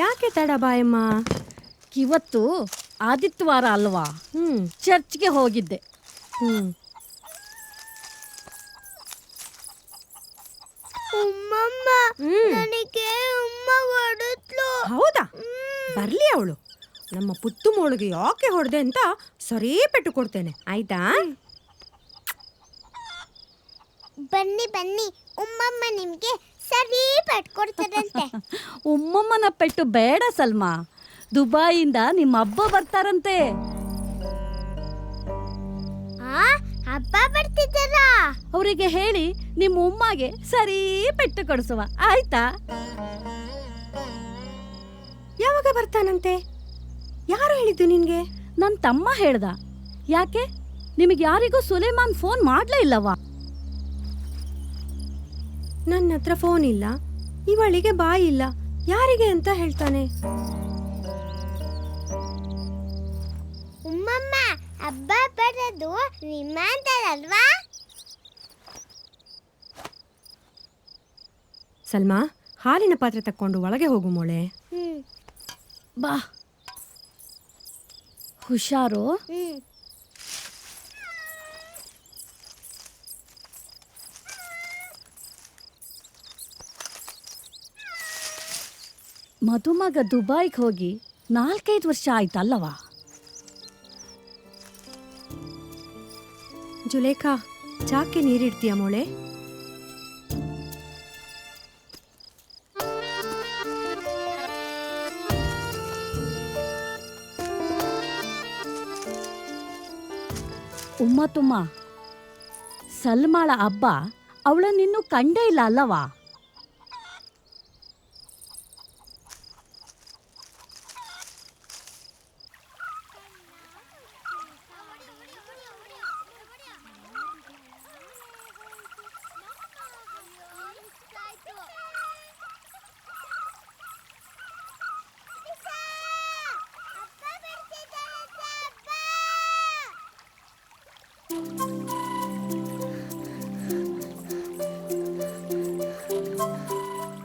ಯಾಕೆ ತಡ ಬಾಯಮ್ಮ? ಇವತ್ತು ಆದಿತ್ಯವಾರ ಅಲ್ವಾ, ಚರ್ಚ್ಗೆ ಹೋಗಿದ್ದೆ. ನನಗೆ ಅಮ್ಮ ಹೊಡೆದ್ಲು. ಹೌದಾ? ಬರ್ಲಿ ಅವಳು. ನಮ್ಮ ಪುಟ್ಟು ಮೋಳಿಗೆ ಯಾಕೆ ಹೊಡೆದೆ ಅಂತ ಸರಿ ಪೆಟ್ಟು ಕೊಡ್ತೇನೆ, ಆಯ್ತಾ? ಬನ್ನಿ ಬನ್ನಿ, ಉಮ್ಮಮ್ಮ ನಿಮ್ಗೆ ಸರಿ ಪಟ್ಕೊಡ್ತಾರಂತೆ. ಉಮ್ಮಮ್ಮನ ಪೆಟ್ಟು ಬೇಡ ಸಲ್ಮಾ, ದುಬಾಯಿಂದ ನಿಮ್ಮ ಹಬ್ಬ ಬರ್ತಾರಂತೆ. ಹಬ್ಬ ಬರ್ತಿದ್ದಾರಾ? ಅವರಿಗೆ ಹೇಳಿ ನಿಮ್ಮ ಉಮ್ಮಗೆ ಸರಿ ಪೆಟ್ಟು ಕೊಡಿಸುವ, ಆಯ್ತಾ? ಯಾವಾಗ ಬರ್ತಾನಂತೆ? ಯಾರು ಹೇಳಿದ್ದು ನಿನ್ಗೆ? ನನ್ನ ತಮ್ಮ ಹೇಳ್ದ. ಯಾಕೆ, ನಿಮಗೆ ಯಾರಿಗೂ ಸುಲೇಮಾನ್ ಫೋನ್ ಮಾಡ್ಲೇ ಇಲ್ಲವಾ? ನನ್ನ ಹತ್ರ ಫೋನ್ ಇಲ್ಲ, ಇವಳಿಗೆ ಬಾಯಿ ಇಲ್ಲ, ಯಾರಿಗೆ ಅಂತ ಹೇಳ್ತಾನೆ. ಉಮ್ಮಮ್ಮ, ಹಬ್ಬ ಬರೋದು ವಿಮಾನದಲ್ವಾ? ಸಲ್ಮಾ, ಹಾಲಿನ ಪಾತ್ರೆ ತಕ್ಕೊಂಡು ಒಳಗೆ ಹೋಗು ಮೋಳೆ. ಬಾ, ಹುಷಾರು. ಮದುಮಗ ದುಬೈಗೆ ಹೋಗಿ 4-5 ವರ್ಷ ಆಯ್ತಲ್ಲವಾ? ಜುಲೇಖಾ, ಚಾಕ್ಕೆ ನೀರಿಡ್ತೀಯ ಮೋಳೆ? ಉಮ್ಮ ತುಮ್ಮ, ಸಲ್ಮಾಳ ಹಬ್ಬ ಅವಳನ್ನಿನ್ನೂ ಕಂಡೇ ಇಲ್ಲ ಅಲ್ಲವಾ?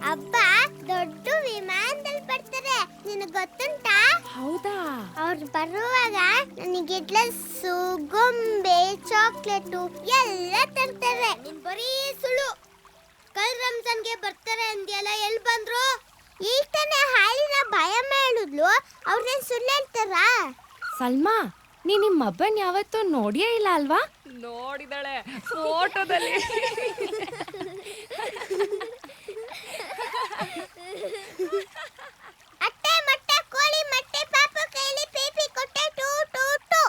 ಹಬ್ಬ ದೊಡ್ಡ ವಿಮಾನದಲ್ಲಿ ಬರ್ತಾರೆ, ನಿನಗೆ ಗೊತ್ತುಂಟಾ? ಹೌದಾ? ಅವ್ರು ಬರುವಾಗ ನನಗೆ ಡ್ರೆಸ್ಸು, ಗೊಂಬೆ, ಚಾಕ್ಲೇಟು ಎಲ್ಲ ತರ್ತಾರೆ. ನಿನ್ ಬರೀ ಸುಳ್ಳು. ಕಲ್ ರಂಜಾನ್ಗೆ ಬರ್ತಾರೆ ಅಂದ್ಯಲ್ಲ, ಎಲ್ಲಿ ಬಂದ್ರು? ಈಗ ತಾನೇ ಹಾಲಿನ ಬಾಯಮ್ಮ ಹೇಳಿದ್ಲು, ಅವ್ರೇನ್ ಸುಳ್ಳು ಹೇಳ್ತಾರಾ? ಸಲ್ಮಾ, ನೀ ನಿಮ್ಮ ಅಬ್ಬನ್ ಯಾವತ್ತೂ ನೋಡಿಯೇ ಇಲ್ಲ ಅಲ್ವಾ? ನೋಡಿದಾಳೆ ಫೋಟೋದಲ್ಲಿ. ಅಟ್ಟೆ ಮೊಟ್ಟೆ ಕೋಳಿ ಮೊಟ್ಟೆ ಪಾಪು ಕೈಲಿ ಪೀಪಿ ಕೊಟ್ಟೆ ಟೂ ಟೂ ಟೂ.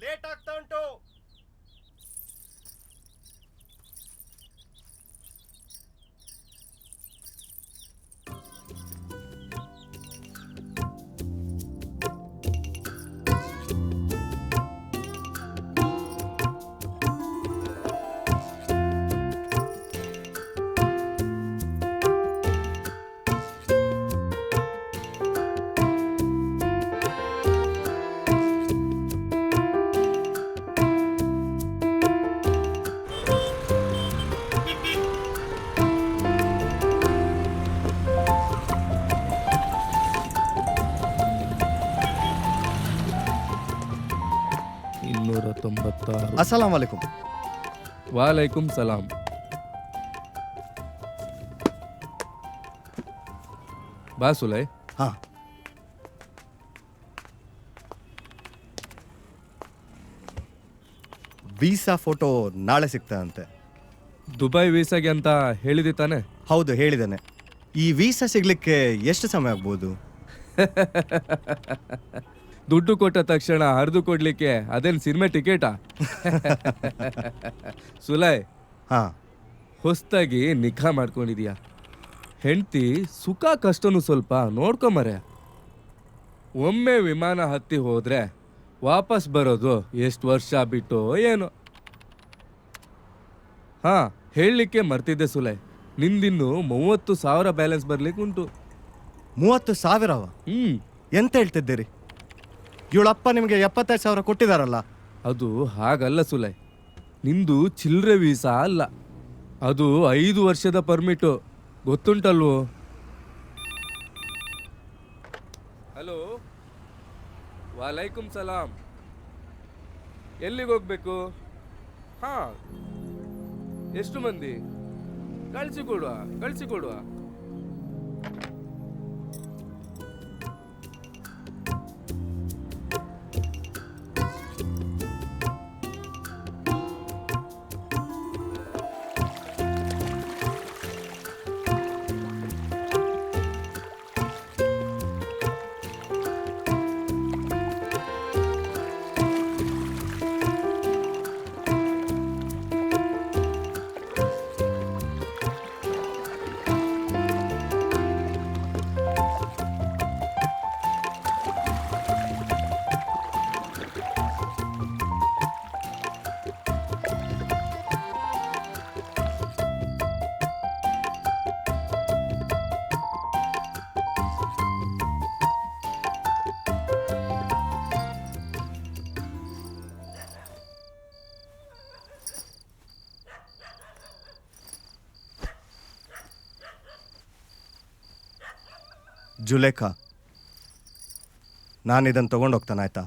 ಲೇಟ್ ಆಗ್ತಾ ಉಂಟು. अस्सलाम वालेकुम. वालेकुम सलाम. बा सुलय. हाँ. ವೀಸಾ ಫೋಟೋ ನಾಳೆ ಸಿಗ್ತದಂತೆ. ದುಬೈ ವೀಸಾಗೆ ಅಂತ ಹೇಳಿದೆ ತಾನೆ? ಹೌದು, ಹೇಳಿದ್ದಾನೆ. ಈ ವೀಸಾ ಸಿಗ್ಲಿಕ್ಕೆ ಎಷ್ಟು ಸಮಯ ಆಗ್ಬೋದು? ದುಡ್ಡು ಕೊಟ್ಟ ತಕ್ಷಣ ಹರಿದು ಕೊಡ್ಲಿಕ್ಕೆ ಅದೇನು ಸಿನಿಮಾ ಟಿಕೆಟಾ? ಸುಲೈ, ಹಾಂ, ಹೊಸ್ದಾಗಿ ನಿಖಾ ಮಾಡ್ಕೊಂಡಿದ್ಯಾ? ಹೆಂಡ್ತಿ ಸುಖ ಕಷ್ಟನು ಸ್ವಲ್ಪ ನೋಡ್ಕೊಂಬರೆ. ಒಮ್ಮೆ ವಿಮಾನ ಹತ್ತಿ ಹೋದ್ರೆ ವಾಪಸ್ ಬರೋದು ಎಷ್ಟು ವರ್ಷ ಬಿಟ್ಟು ಏನೋ. ಹಾ, ಹೇಳಲಿಕ್ಕೆ ಮರ್ತಿದ್ದೆ ಸುಲೈ, ನಿಂದಿನ್ನು 30,000 ಬ್ಯಾಲೆನ್ಸ್ ಬರ್ಲಿಕ್ಕೆ ಉಂಟು. 30,000ವ? ಎಂತ ಹೇಳ್ತಿದ್ದೀರಿ? ಇವಳಪ್ಪ ನಿಮಗೆ 75,000 ಕೊಟ್ಟಿದಾರಲ್ಲ. ಅದು ಹಾಗಲ್ಲ ಸುಲೈ, ನಿಂದು ಚಿಲ್ಲರೆ ವೀಸಾ ಅಲ್ಲ, ಅದು 5 ವರ್ಷದ ಪರ್ಮಿಟು, ಗೊತ್ತುಂಟಲ್ವೋ? ಹಲೋ, ವಾಲೈಕುಂ ಸಲಾಂ. ಎಲ್ಲಿಗೆ ಹೋಗ್ಬೇಕು? ಹಾ, ಎಷ್ಟು ಮಂದಿ? ಕಳಿಸಿಕೊಡುವ. ಜುಲೇಖಾ, ನಾನು ಇದನ್ನು ತೊಗೊಂಡೋಗ್ತಾನೆ, ಆಯ್ತಾ?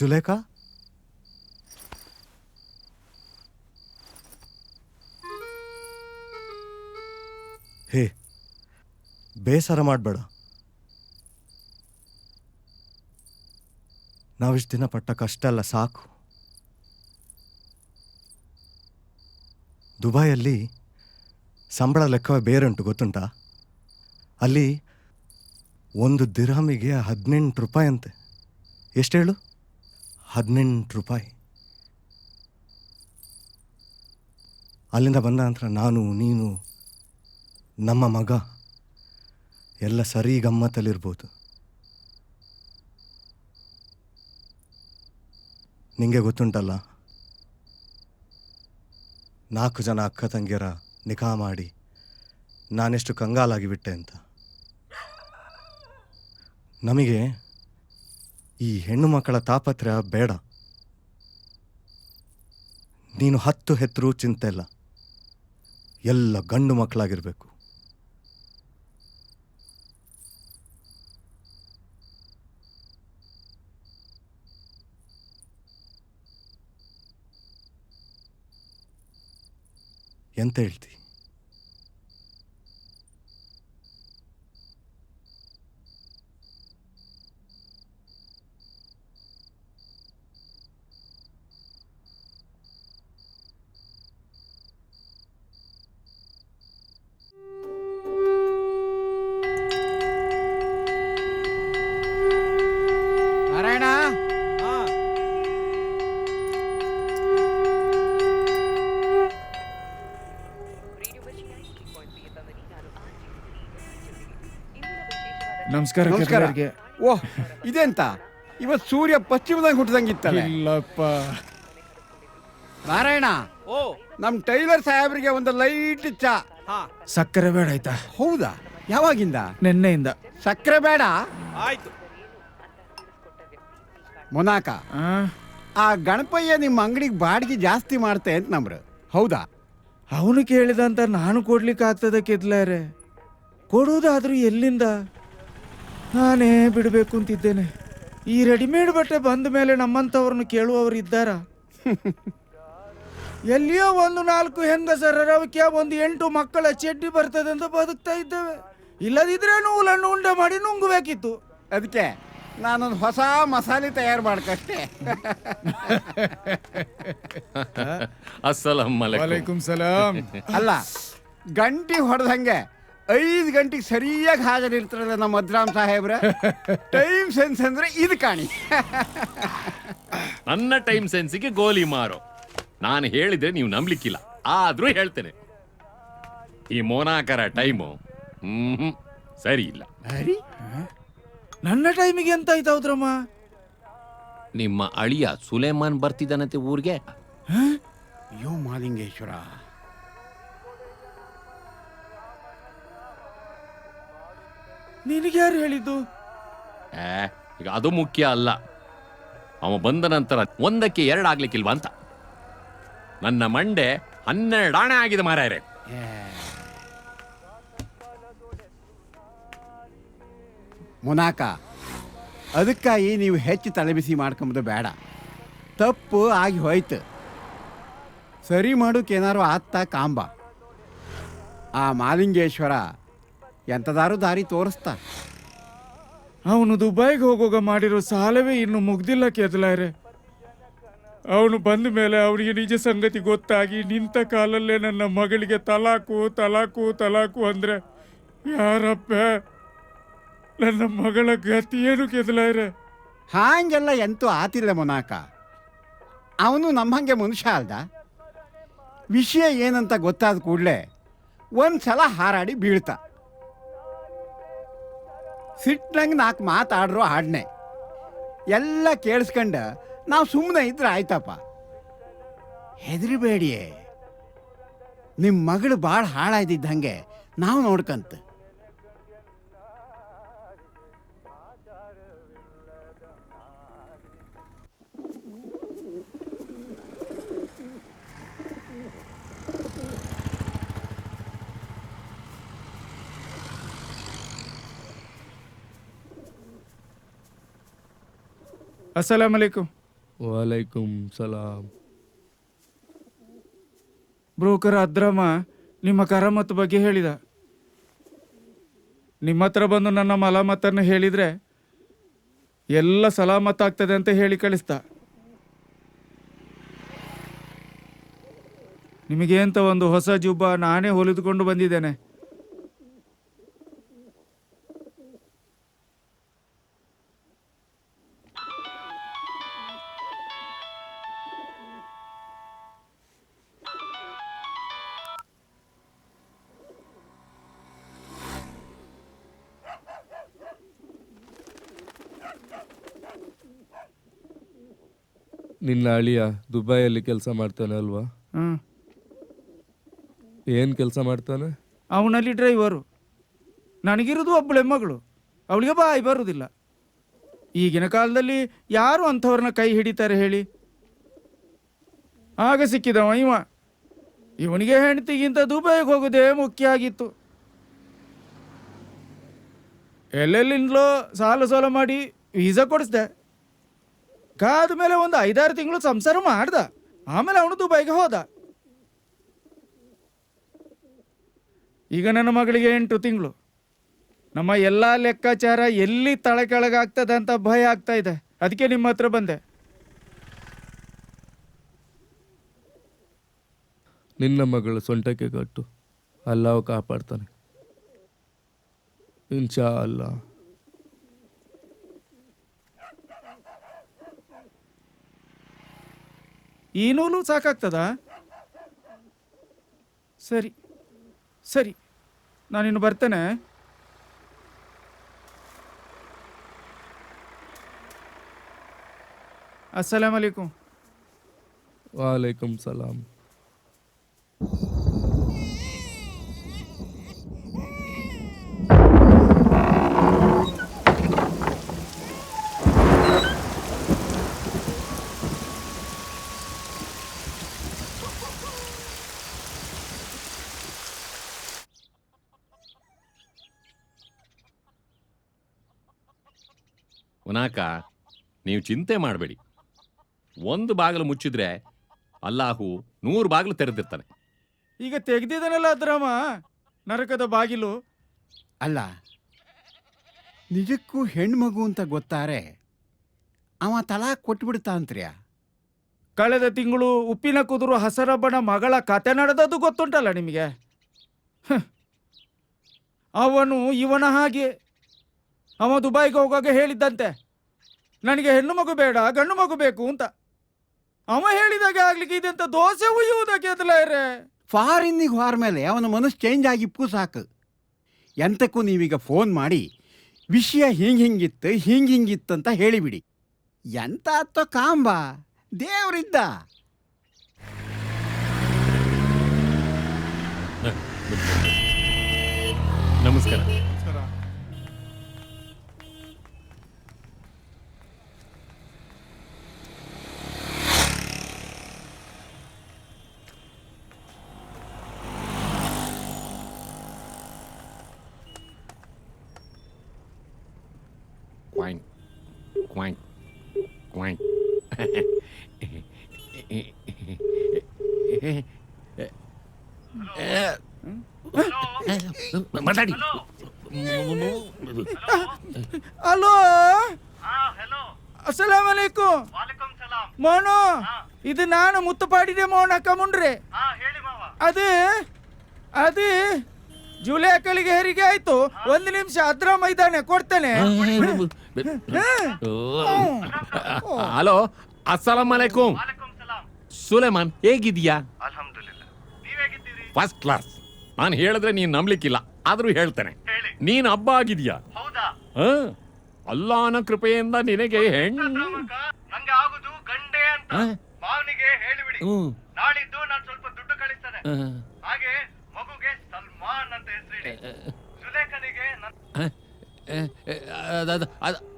ಜುಲೇಖಾ, ಹೇ, ಬೇಸರ ಮಾಡಬೇಡ. ನಾವಿಷ್ಟು ದಿನ ಪಟ್ಟ ಕಷ್ಟ ಎಲ್ಲ ಸಾಕು. ದುಬೈಯಲ್ಲಿ ಸಂಬಳ ಲೆಕ್ಕವೇ ಬೇರೆ ಉಂಟು, ಗೊತ್ತುಂಟಾ? ಅಲ್ಲಿ 1 ದಿರ್ಹಮಿಗೆ 18 ರೂಪಾಯಿ ಅಂತೆ. ಎಷ್ಟು ಹೇಳು? 18 ರೂಪಾಯಿ. ಅಲ್ಲಿಂದ ಬಂದ ನಂತರ ನಾನು, ನೀನು, ನಮ್ಮ ಮಗ ಎಲ್ಲ ಸರಿ ಗಮ್ಮತ್ತಲ್ಲಿರ್ಬೋದು. ನಿಂಗೆ ಗೊತ್ತುಂಟಲ್ಲ, 4 ಜನ ಅಕ್ಕ ತಂಗಿಯರ ನಿಖಾ ಮಾಡಿ ನಾನೆಷ್ಟು ಕಂಗಾಲಾಗಿಬಿಟ್ಟೆ ಅಂತ. ನಮಗೆ ಈ ಹೆಣ್ಣು ಮಕ್ಕಳ ತಾಪತ್ರೆ ಬೇಡ. ನೀನು 10 ಹೆತ್ತರೂ ಚಿಂತೆ ಇಲ್ಲ, ಎಲ್ಲ ಗಂಡು ಮಕ್ಕಳಾಗಿರ್ಬೇಕು. ಎಂತ ಹೇಳ್ತಿ? ನಾರಾಯಣ, ನಮಸ್ಕಾರ. ನಮಸ್ಕಾರ. ಓಹ್, ಇದೆಂತ ಇವತ್ತು ಸೂರ್ಯ ಪಶ್ಚಿಮದಾಗ ಹುಟ್ಟದಂಗಿತ್ತಲ್ಲ. ಇಲ್ಲಪ್ಪ. ನಾರಾಯಣ, ನಮ್ ಟೈಲರ್ ಸಾಹೇಬ್ರಿಗೆ ಒಂದು ಲೈಟ್ ಚಾ. ಸಕ್ಕರೆ ಬೇಡ ಆಯ್ತಾ? ಹೌದಾ? ಯಾವಾಗಿಂದ? ನಿನ್ನೆಯಿಂದ. ಸಕ್ಕರೆ ಬೇಡ. ಆಯ್ತು. ಮೊನಾಕ, ಆ ಗಣಪಯ್ಯ ನಿಮ್ಮ ಅಂಗಡಿಗೆ ಬಾಡಿಗೆ ಜಾಸ್ತಿ ಮಾಡ್ತೆ ಅಂತ ನಮ್ರು, ಹೌದಾ? ಅವನು ಕೇಳಿದಂತ ನಾನು ಕೊಡ್ಲಿಕ್ಕೆ ಆಗ್ತದ ಕೆದ್ಲಾರೆ? ಕೊಡೋದಾದ್ರೂ ಎಲ್ಲಿಂದ? ನಾನೇ ಬಿಡಬೇಕು ಅಂತಿದ್ದೇನೆ. ಈ ರೆಡಿಮೇಡ್ ಬಟ್ಟೆ ಬಂದ ಮೇಲೆ ನಮ್ಮಂಥವ್ರನ್ನ ಕೇಳುವವರು ಇದ್ದಾರಾ? ಎಲ್ಲಿಯೋ 1-4 ಹೆಂಗಸರವಕ್ಕೆ 1-8 ಮಕ್ಕಳ ಚಡ್ಡಿ ಬರ್ತದೆ ಅಂತ ಬದುಕ್ತಾ ಇದ್ದೇವೆ. ಇಲ್ಲದಿದ್ರೆ ನೂಲನ್ನು ಉಂಡೆ ಮಾಡಿ ನುಂಗಬೇಕಿತ್ತು. ಅದಕ್ಕೆ ನಾನೊಂದು ಹೊಸ ಮಸಾಲೆ ತಯಾರು ಮಾಡ್ಕಷ್ಟೆ. ವಾಲೇಕುಂ ಸಲಾಂ. ಅಲ್ಲ, ಗಂಟಿ ಹೊಡೆದಂಗೆ 5 ಗಂಟೆಗೆ ಸರಿಯಾಗಿ ಹಾಜರಿರ್ತಾರಲ್ಲ ನಮ್ಮ ಮದ್ರಾಮ್ ಸಾಹೇಬ್ರ. ಟೈಮ್ ಸೆನ್ಸ್ ಅಂದ್ರೆ ಇದು ಕಾಣಿ. ನನ್ನ ಟೈಮ್ ಸೆನ್ಸಿಗೆ ಗೋಲಿ ಮಾರೋ. ನಾನು ಹೇಳಿದ್ರೆ ನೀವು ನಂಬಲಿಕ್ಕಿಲ್ಲ, ಆದ್ರೂ ಹೇಳ್ತೇನೆ. ಈ ಮೋನಾಕರ ಟೈಮು ಸರಿ ಇಲ್ಲ. ನನ್ನ ಟೈಮಿಗೆ ಎಂತ ಆಯ್ತು ಹೌದ್ರಮ್ಮ? ನಿಮ್ಮ ಅಳಿಯ ಸುಲೇಮಾನ್ ಬರ್ತಿದ್ದಾನಂತೆ ಊರಿಗೆ. ಅಯ್ಯೋ ಮಾಲಿಂಗೇಶ್ವರ, ನಿನಗೆ ಯಾರು ಹೇಳಿದ್ದು? ಈಗ ಅದು ಮುಖ್ಯ ಅಲ್ಲ. ಅವ ಬಂದ ನಂತರ 1ಕ್ಕೆ 2 ಆಗ್ಲಿಕ್ಕಿಲ್ವಾ ಅಂತ. ನನ್ನ ಮಂಡೆ 12 ಆಣೆ ಆಗಿದೆ ಮಾರಾಯರೆ. ಮುನಾಕ, ಅದಕ್ಕಾಗಿ ನೀವು ಹೆಚ್ಚು ತಲೆಬಿಸಿ ಮಾಡ್ಕೊಂಬುದು ಬೇಡ. ತಪ್ಪು ಆಗಿ ಹೋಯ್ತು, ಸರಿ ಮಾಡೋಕ್ಕೇನಾರು ಆತ್ತ ಕಾಂಬ. ಆ ಮಾಲಿಂಗೇಶ್ವರ ಎಂಥದಾರು ದಾರಿ ತೋರಿಸ್ತಾ. ಅವನು ದುಬೈಗೆ ಹೋಗುವಾಗ ಮಾಡಿರೋ ಸಾಲವೇ ಇನ್ನು ಮುಗ್ದಿಲ್ಲ ಕೆದಲಾರೆ. ಅವನು ಬಂದ ಮೇಲೆ ಅವನಿಗೆ ನಿಜ ಸಂಗತಿ ಗೊತ್ತಾಗಿ ನಿಂತ ಕಾಲಲ್ಲೇ ನನ್ನ ಮಗಳಿಗೆ ತಲಾಕು ತಲಾಕು ತಲಾಕು ಅಂದ್ರೆ ಯಾರಪ್ಪ ನನ್ನ ಮಗಳ ಗತಿ ಏನು ಕೆದಲಾರೆ? ಹಾಗೆಲ್ಲ ಎಂತೂ ಆತಿಲ್ಲ ಮುನಾಕ. ಅವನು ನಮ್ಮಂಗೆ ಮನುಷ್ಯ ಅಲ್ದ. ವಿಷಯ ಏನಂತ ಗೊತ್ತಾದ ಕೂಡಲೇ ಒಂದ್ಸಲ ಹಾರಾಡಿ ಬೀಳ್ತಾ. ಸಿಟ್ನಂಗೆ 4 ಮಾತಾಡ್ರೋ ಹಾಡ್ನೆ ಎಲ್ಲ ಕೇಳಿಸ್ಕೊಂಡ ನಾವು ಸುಮ್ಮನೆ ಇದ್ರೆ ಆಯ್ತಪ್ಪ. ಹೆದರಿಬೇಡಿಯೇ, ನಿಮ್ಮ ಮಗಳು ಭಾಳ ಹಾಳಾಯ್ದಿದ್ದಂಗೆ ನಾವು ನೋಡ್ಕಂತ. ಅಸ್ಸಲಾಮ್ ಅಲೈಕುಂ. ವಾಲೈಕುಂ ಸಲಾಂ. ಬ್ರೋಕರ್ ಅದ್ರಮ್ಮ ನಿಮ್ಮ ಕರಾಮತ್ ಬಗ್ಗೆ ಹೇಳಿದ. ನಿಮ್ಮ ಹತ್ರ ಬಂದು ನನ್ನ ಮಲಾಮತ್ತನ್ನು ಹೇಳಿದರೆ ಎಲ್ಲ ಸಲಾಮತ್ತಾಗ್ತದೆ ಅಂತ ಹೇಳಿ ಕಳಿಸ್ತಾ. ನಿಮಗೆ ಅಂತ ಒಂದು ಹೊಸ ಜುಬ್ಬ ನಾನೇ ಹೊಲಿದುಕೊಂಡು ಬಂದಿದ್ದೇನೆ. ನಿನ್ನ ಅಳಿಯ ದುಬೈಯಲ್ಲಿ ಕೆಲಸ ಮಾಡ್ತಾನೆ ಅಲ್ವಾ? ಏನು ಕೆಲಸ ಮಾಡ್ತಾನೆ? ಅವನಲ್ಲಿ ಡ್ರೈವರು. ನನಗಿರೋದು ಒಬ್ಬಳೆ ಮಗಳು, ಅವಳಿಗೆ ಬಾಯಿ ಬರುವುದಿಲ್ಲ. ಈಗಿನ ಕಾಲದಲ್ಲಿ ಯಾರು ಅಂಥವ್ರನ್ನ ಕೈ ಹಿಡಿತಾರೆ ಹೇಳಿ? ಆಗ ಸಿಕ್ಕಿದವ ಇವ. ಇವನಿಗೆ ಹೆಂಡತಿಗಿಂತ ದುಬೈಗೆ ಹೋಗೋದೇ ಮುಖ್ಯ ಆಗಿತ್ತು. ಎಲ್ಲೆಲ್ಲಿಂದಲೋ ಸಾಲ ಮಾಡಿ ವೀಸಾ ಕೊಡಿಸ್ದೆ. ಕಾದ ಮೇಲೆ ಒಂದು 5-6 ತಿಂಗಳು ಸಂಸಾರ ಮಾಡ್ದ. ಆಮೇಲೆ ಅವನು ದುಬೈಗೆ ಹೋದ. ಈಗ ನನ್ನ ಮಗಳಿಗೆ 8 ತಿಂಗಳು. ನಮ್ಮ ಎಲ್ಲ ಲೆಕ್ಕಾಚಾರ ಎಲ್ಲಿ ತಳ ಕೆಳಗಾಗ್ತದೆ ಅಂತ ಭಯ ಆಗ್ತಾ ಇದೆ. ಅದಕ್ಕೆ ನಿಮ್ಮ ಹತ್ರ ಬಂದೆ. ನಿನ್ನ ಮಗಳು ಸೊಂಟಕ್ಕೆ ಕಟ್ಟು, ಅಲ್ಲಾವು ಕಾಪಾಡ್ತಾನೆ ಇನ್ಶಾ ಅಲ್ಲಾ. ಈ ನೂಲು ಸಾಕಾಗ್ತದಾ? ಸರಿ ಸರಿ, ನಾನಿನ್ನು ಬರ್ತೇನೆ. ಅಸ್ಸಲಾಮ್ ಅಲೈಕುಂ. ವಾಲೈಕುಂ ಸಲಾಂ. ಮುನಾಕ, ನೀವು ಚಿಂತೆ ಮಾಡಬೇಡಿ. ಒಂದು ಬಾಗಿಲು ಮುಚ್ಚಿದ್ರೆ ಅಲ್ಲಾಹು 100 ಬಾಗಿಲು ತೆರೆದಿರ್ತಾನೆ. ಈಗ ತೆಗ್ದಿದ್ದಾನಲ್ಲ ಅದ್ರಾಮ ನರಕದ ಬಾಗಿಲು. ಅಲ್ಲ, ನಿಜಕ್ಕೂ ಹೆಣ್ಮಗು ಅಂತ ಗೊತ್ತಾರೆ ಅವ ತಲಾಕ್ ಕೊಟ್ಬಿಡ್ತಾಂತ್ರ್ಯ. ಕಳೆದ ತಿಂಗಳು ಉಪ್ಪಿನ ಕುದುರು ಹಸರಬ್ಬನ ಮಗಳ ಕತೆ ನಡೆದದ್ದು ಗೊತ್ತುಂಟಲ್ಲ ನಿಮಗೆ. ಅವನು ಇವನ ಹಾಗೆ ಅವ ದುಬೈಗೆ ಹೋಗಾಗ ಹೇಳಿದ್ದಂತೆ, ನನಗೆ ಹೆಣ್ಣು ಮಗು ಬೇಡ ಗಂಡು ಮಗು ಬೇಕು ಅಂತ. ಅವ ಹೇಳಿದಾಗೆ ಆಗ್ಲಿಕ್ಕೆ ಇದೆಂತ ದೋಸೆ ಉಯ್ಯುವುದಕ್ಕೆ ಎದಲಾಯ್ರೆ. ಫಾರಿನ್ನಿಗೆ ಹೋರ ಮೇಲೆ ಅವನ ಮನಸ್ಸು ಚೇಂಜ್ ಆಗಿಪ್ಪು ಸಾಕು. ಎಂತಕ್ಕೂ ನೀವೀಗ ಫೋನ್ ಮಾಡಿ ವಿಷಯ ಹಿಂಗಿತ್ತು ಅಂತ ಹೇಳಿಬಿಡಿ. ಎಂತ ಅತ್ತೋ ಕಾಂಬ ದೇವರಿದ್ದ. ನಮಸ್ಕಾರ. Quack, quack, quack. ಮಾತಾಡಿ. ಹಲೋ, ಅಸ್ಸಲಾಮ್ ಅಲೈಕುಂ. ಮೋನು, ಇದು ನಾನು ಮುತ್ತುಪಾಡಿದೆ ಮೋನ ಕಮುಂಡ್ರೆ. ಅದು ಜುಲೇಕಳಿಗೆ ಹೆರಿಗೆ ಆಯ್ತು. 1 ನಿಮಿಷ ಅದ್ರ ಮೈದಾನ ಕೊಡ್ತೇನೆ. ಹಲೋ, ಅಸ್ಸಲಾಮ್ ಅಲೈಕುಂ. ಸುಲೇಮಾನ್ ಹೇಗಿದೀಯಾ? First class. ನಾನು ಹೇಳಿದ್ರೆ ನೀನ್ ನಂಬ್ಲಿಕ್ಕಿಲ್ಲ, ಆದ್ರೂ ಹೇಳ್ತೇನೆ. ನೀನ್ ಹಬ್ಬ ಆಗಿದೀಯಾ? ಅಲ್ಲಾಹನ ಕೃಪೆಯಿಂದ ನಿನಗೆ ಹೆಣ್ಣು ನಾಳಿದ್ದು ನಾನು ಸ್ವಲ್ಪ ದುಡ್ಡು ಕಳಿಸ್ತೇನೆ. ಹಾಗೆ ಮಗುಗೆ ಸಲ್ಮಾನ್ ಅಂತ ಹೆಸರಿಡಿ. ಸುಲೇಖನಿಗೆ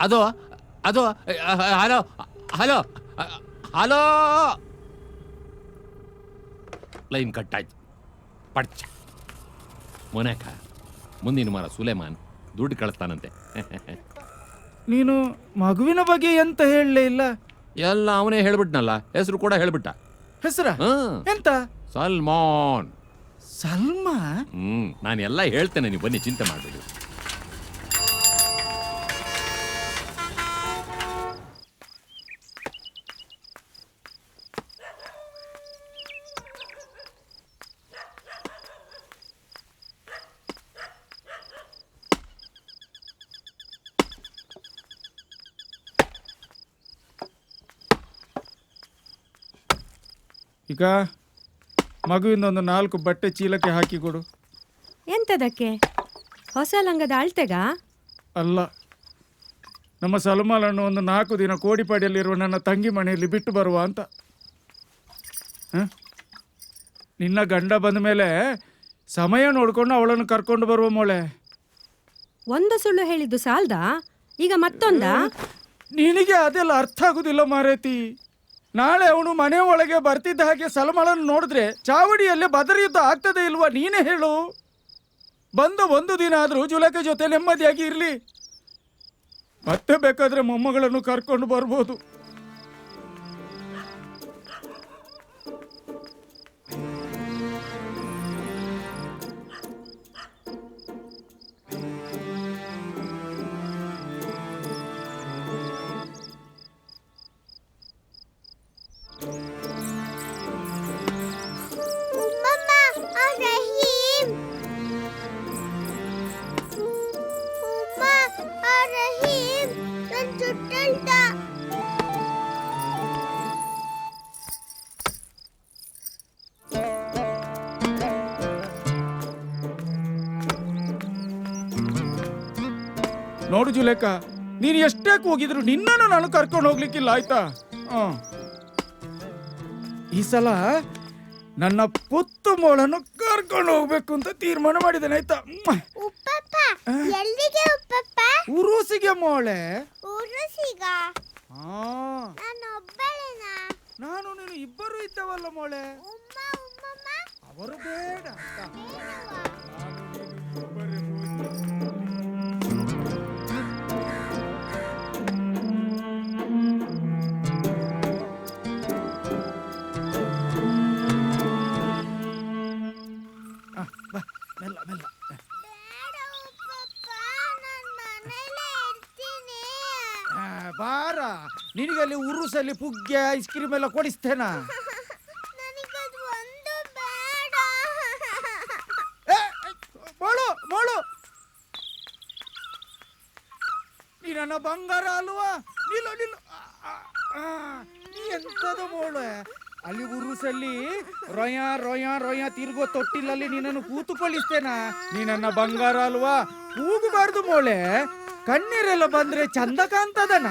ಅದು ಅದು hello hello hello. Line cut ಆಯ್ತು. ಪಡ್ಚ ಮೊನಾಕ ಮುಂದಿನ ವಾರ ಸುಲೇಮಾನ್ ದುಡ್ಡು ಕಳಿಸ್ತಾನಂತೆ. ನೀನು ಮಗುವಿನ ಬಗ್ಗೆ ಎಂತ ಹೇಳಲೇ ಇಲ್ಲ. ಎಲ್ಲ ಅವನೇ ಹೇಳ್ಬಿಟ್ನಲ್ಲ, ಹೆಸರು ಕೂಡ ಹೇಳ್ಬಿಟ್ಟ. ಹೆಸರ ಎಂತ? ಸಲ್ಮಾನ್. ಸಲ್ಮಾ? ನಾನು ಎಲ್ಲ ಹೇಳ್ತೇನೆ, ನೀವು ಬನ್ನಿ, ಚಿಂತೆ ಮಾಡಬೇಡಿ. ಈಗ ಮಗುವಿಂದ ಒಂದು 4 ಬಟ್ಟೆ ಚೀಲಕ್ಕೆ ಹಾಕಿ ಕೊಡು. ಎಂತದಕ್ಕೆ? ಹೊಸ ಲಂಗದ ಅಳ್ತೆಗ? ಅಲ್ಲ, ನಮ್ಮ ಸಲ್ಮಾನನ್ನು ಒಂದು 4 ದಿನ ಕೋಡಿಪಾಡಿಯಲ್ಲಿರುವ ನನ್ನ ತಂಗಿ ಮನೆಯಲ್ಲಿ ಬಿಟ್ಟು ಬರುವ ಅಂತ. ನಿನ್ನ ಗಂಡ ಬಂದ ಮೇಲೆ ಸಮಯ ನೋಡ್ಕೊಂಡು ಅವಳನ್ನು ಕರ್ಕೊಂಡು ಬರುವ ಮೋಳೆ. ಒಂದು ಸುಳ್ಳು ಹೇಳಿದ್ದು ಸಾಲ್ದ, ಈಗ ಮತ್ತೊಂದ? ನಿನಗೆ ಅದೆಲ್ಲ ಅರ್ಥ ಆಗುದಿಲ್ಲ ಮಾರೇತಿ. ನಾಳೆ ಅವನು ಮನೆ ಒಳಗೆ ಬರ್ತಿದ್ದ ಹಾಗೆ ಸಲ್ಮಾನನ್ನು ನೋಡಿದ್ರೆ ಚಾವಡಿಯಲ್ಲೇ ಬದರಿ ಯುದ್ಧ ಆಗ್ತದೆ ಇಲ್ವಾ? ನೀನೇ ಹೇಳು. ಬಂದ 1 ದಿನ ಆದ್ರೂ ಜುಲೇಖ ಜೊತೆ ನೆಮ್ಮದಿಯಾಗಿ ಇರ್ಲಿ. ಮತ್ತೆ ಬೇಕಾದ್ರೆ ಮೊಮ್ಮಗಳನ್ನು ಕರ್ಕೊಂಡು ಬರ್ಬೋದು. ನೋಡು ಜುಲೇಖ, ನೀನು ಎಷ್ಟೇ ಕೂಗಿದ್ರು ನಿನ್ನನ್ನು ನಾನು ಕರ್ಕೊಂಡು ಹೋಗ್ಲಿಕ್ಕಿಲ್ಲ, ಆಯ್ತಾ? ಈ ಸಲ ನನ್ನ ಪುತ್ತು ಮೋಳನ್ನು ಕರ್ಕೊಂಡು ಹೋಗ್ಬೇಕು ಅಂತ ತೀರ್ಮಾನ ಮಾಡಿದ್ದೇನೆ, ಆಯ್ತಾ? ಉರುಸಿಗೆ ಮೋಳೆ. ನಾನು ನೀನು ಇಬ್ಬರು ಇದ್ದವಲ್ಲ ಮೋಳೆ. ಅವರು ಬೇಡ. ಮೆಲ್ಲ ಮೆಲ್ಲ. ಬೇಡ ಉಪ್ಪಪ್ಪ, ನಾನ್ ಮನೇಲೇ ಇರ್ತೀನಿ. ಬಾರ, ನಿನಗಲ್ಲಿ ಉರುಸಲ್ಲಿ ಪುಗ್ಗೆ ಐಸ್ ಕ್ರೀಮ್ ಎಲ್ಲ ಕೊಡಿಸ್ತೇನಾ? ನನಗದು ಒಂದು ಬೇಡ. ಮೋಳು ಮೋಳು, ನೀ ನನ್ನ ಬಂಗಾರ ಅಲ್ವಾ? ನಿಲ್ಲು ನಿಲ್ಲು. ನೀ ಎಂತದ ಮೋಳು? ಅಲ್ಲಿ ಉರುಸಲ್ಲಿ ರೊಯ ರೊಯ ರೊಯ ತಿರುಗೋ ತೊಟ್ಟಿಲಲ್ಲಿ ನೀನನ್ನು ಕೂತುಕೊಳ್ಳಿಸ್ತೇನಾ? ನೀ ನನ್ನ ಬಂಗಾರ ಅಲ್ವಾ? ಕೂಗಬಾರ್ದು ಮೋಳೆ, ಕಣ್ಣೀರೆಲ್ಲ ಬಂದ್ರೆ ಚಂದ ಕಾಣ್ತದನ?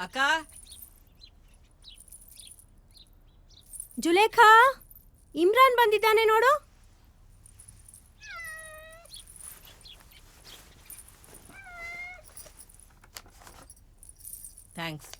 ಅಕ್ಕ, ಜುಲೇಖಾ, ಇಮ್ರಾನ್ ಬಂದಿದ್ದಾನೆ ನೋಡು. ಥ್ಯಾಂಕ್ಸ್.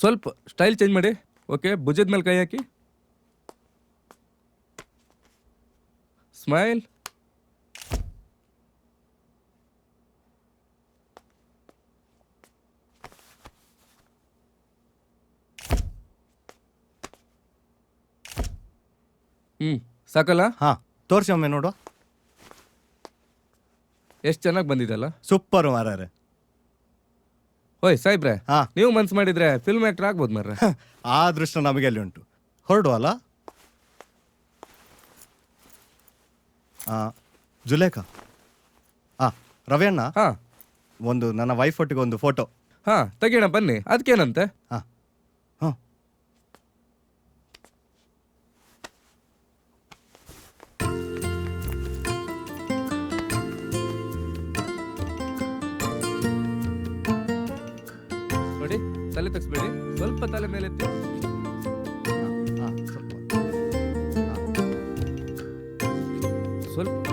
ಸ್ವಲ್ಪ ಸ್ಟೈಲ್ ಚೇಂಜ್ ಮಾಡಿ. ಓಕೆ, ಭುಜದ ಮೇಲೆ ಕೈ ಹಾಕಿ. ಸ್ಮೈಲ್. ಸಾಕಲ್ಲ? ಹಾ, ತೋರ್ಸಿ ಒಮ್ಮೆ ನೋಡುವ. ಎಷ್ಟು ಚೆನ್ನಾಗಿ ಬಂದಿದೆಲ್ಲ. ಸೂಪರ್ ಮಾರಾರೆ. ಓಯ್ ಸಾಯ್ಬ್ರೆ, ಹಾ, ನೀವು ಮನ್ಸು ಮಾಡಿದ್ರೆ ಫಿಲ್ಮ್ ಆಕ್ಟರ್ ಆಗ್ಬೋದು ಮಾರ್ರೆ. ಆ ಅದೃಷ್ಟ ನಮಗೆ ಅಲ್ಲಿ ಉಂಟು. ಹೊರಡುವಲ್ಲ. ಜುಲೇಖಾ, ರವಿಯಣ್ಣ, ಹಾ ಒಂದು ನನ್ನ ವೈಫ್ ಒಟ್ಟಿಗೆ ಒಂದು ಫೋಟೋ. ಹಾ ತೆಗಿಯೋಣ ಬನ್ನಿ, ಅದಕ್ಕೇನಂತೆ. ಹಾ ಹಾಂ, ನೋಡಿ, ತಲೆ ತಗ್ಸ್ಬೇಡಿ, ಸ್ವಲ್ಪ ತಲೆ ಮೇಲೆ ಎತ್ತಿ. ಸ್ವಲ್ಪ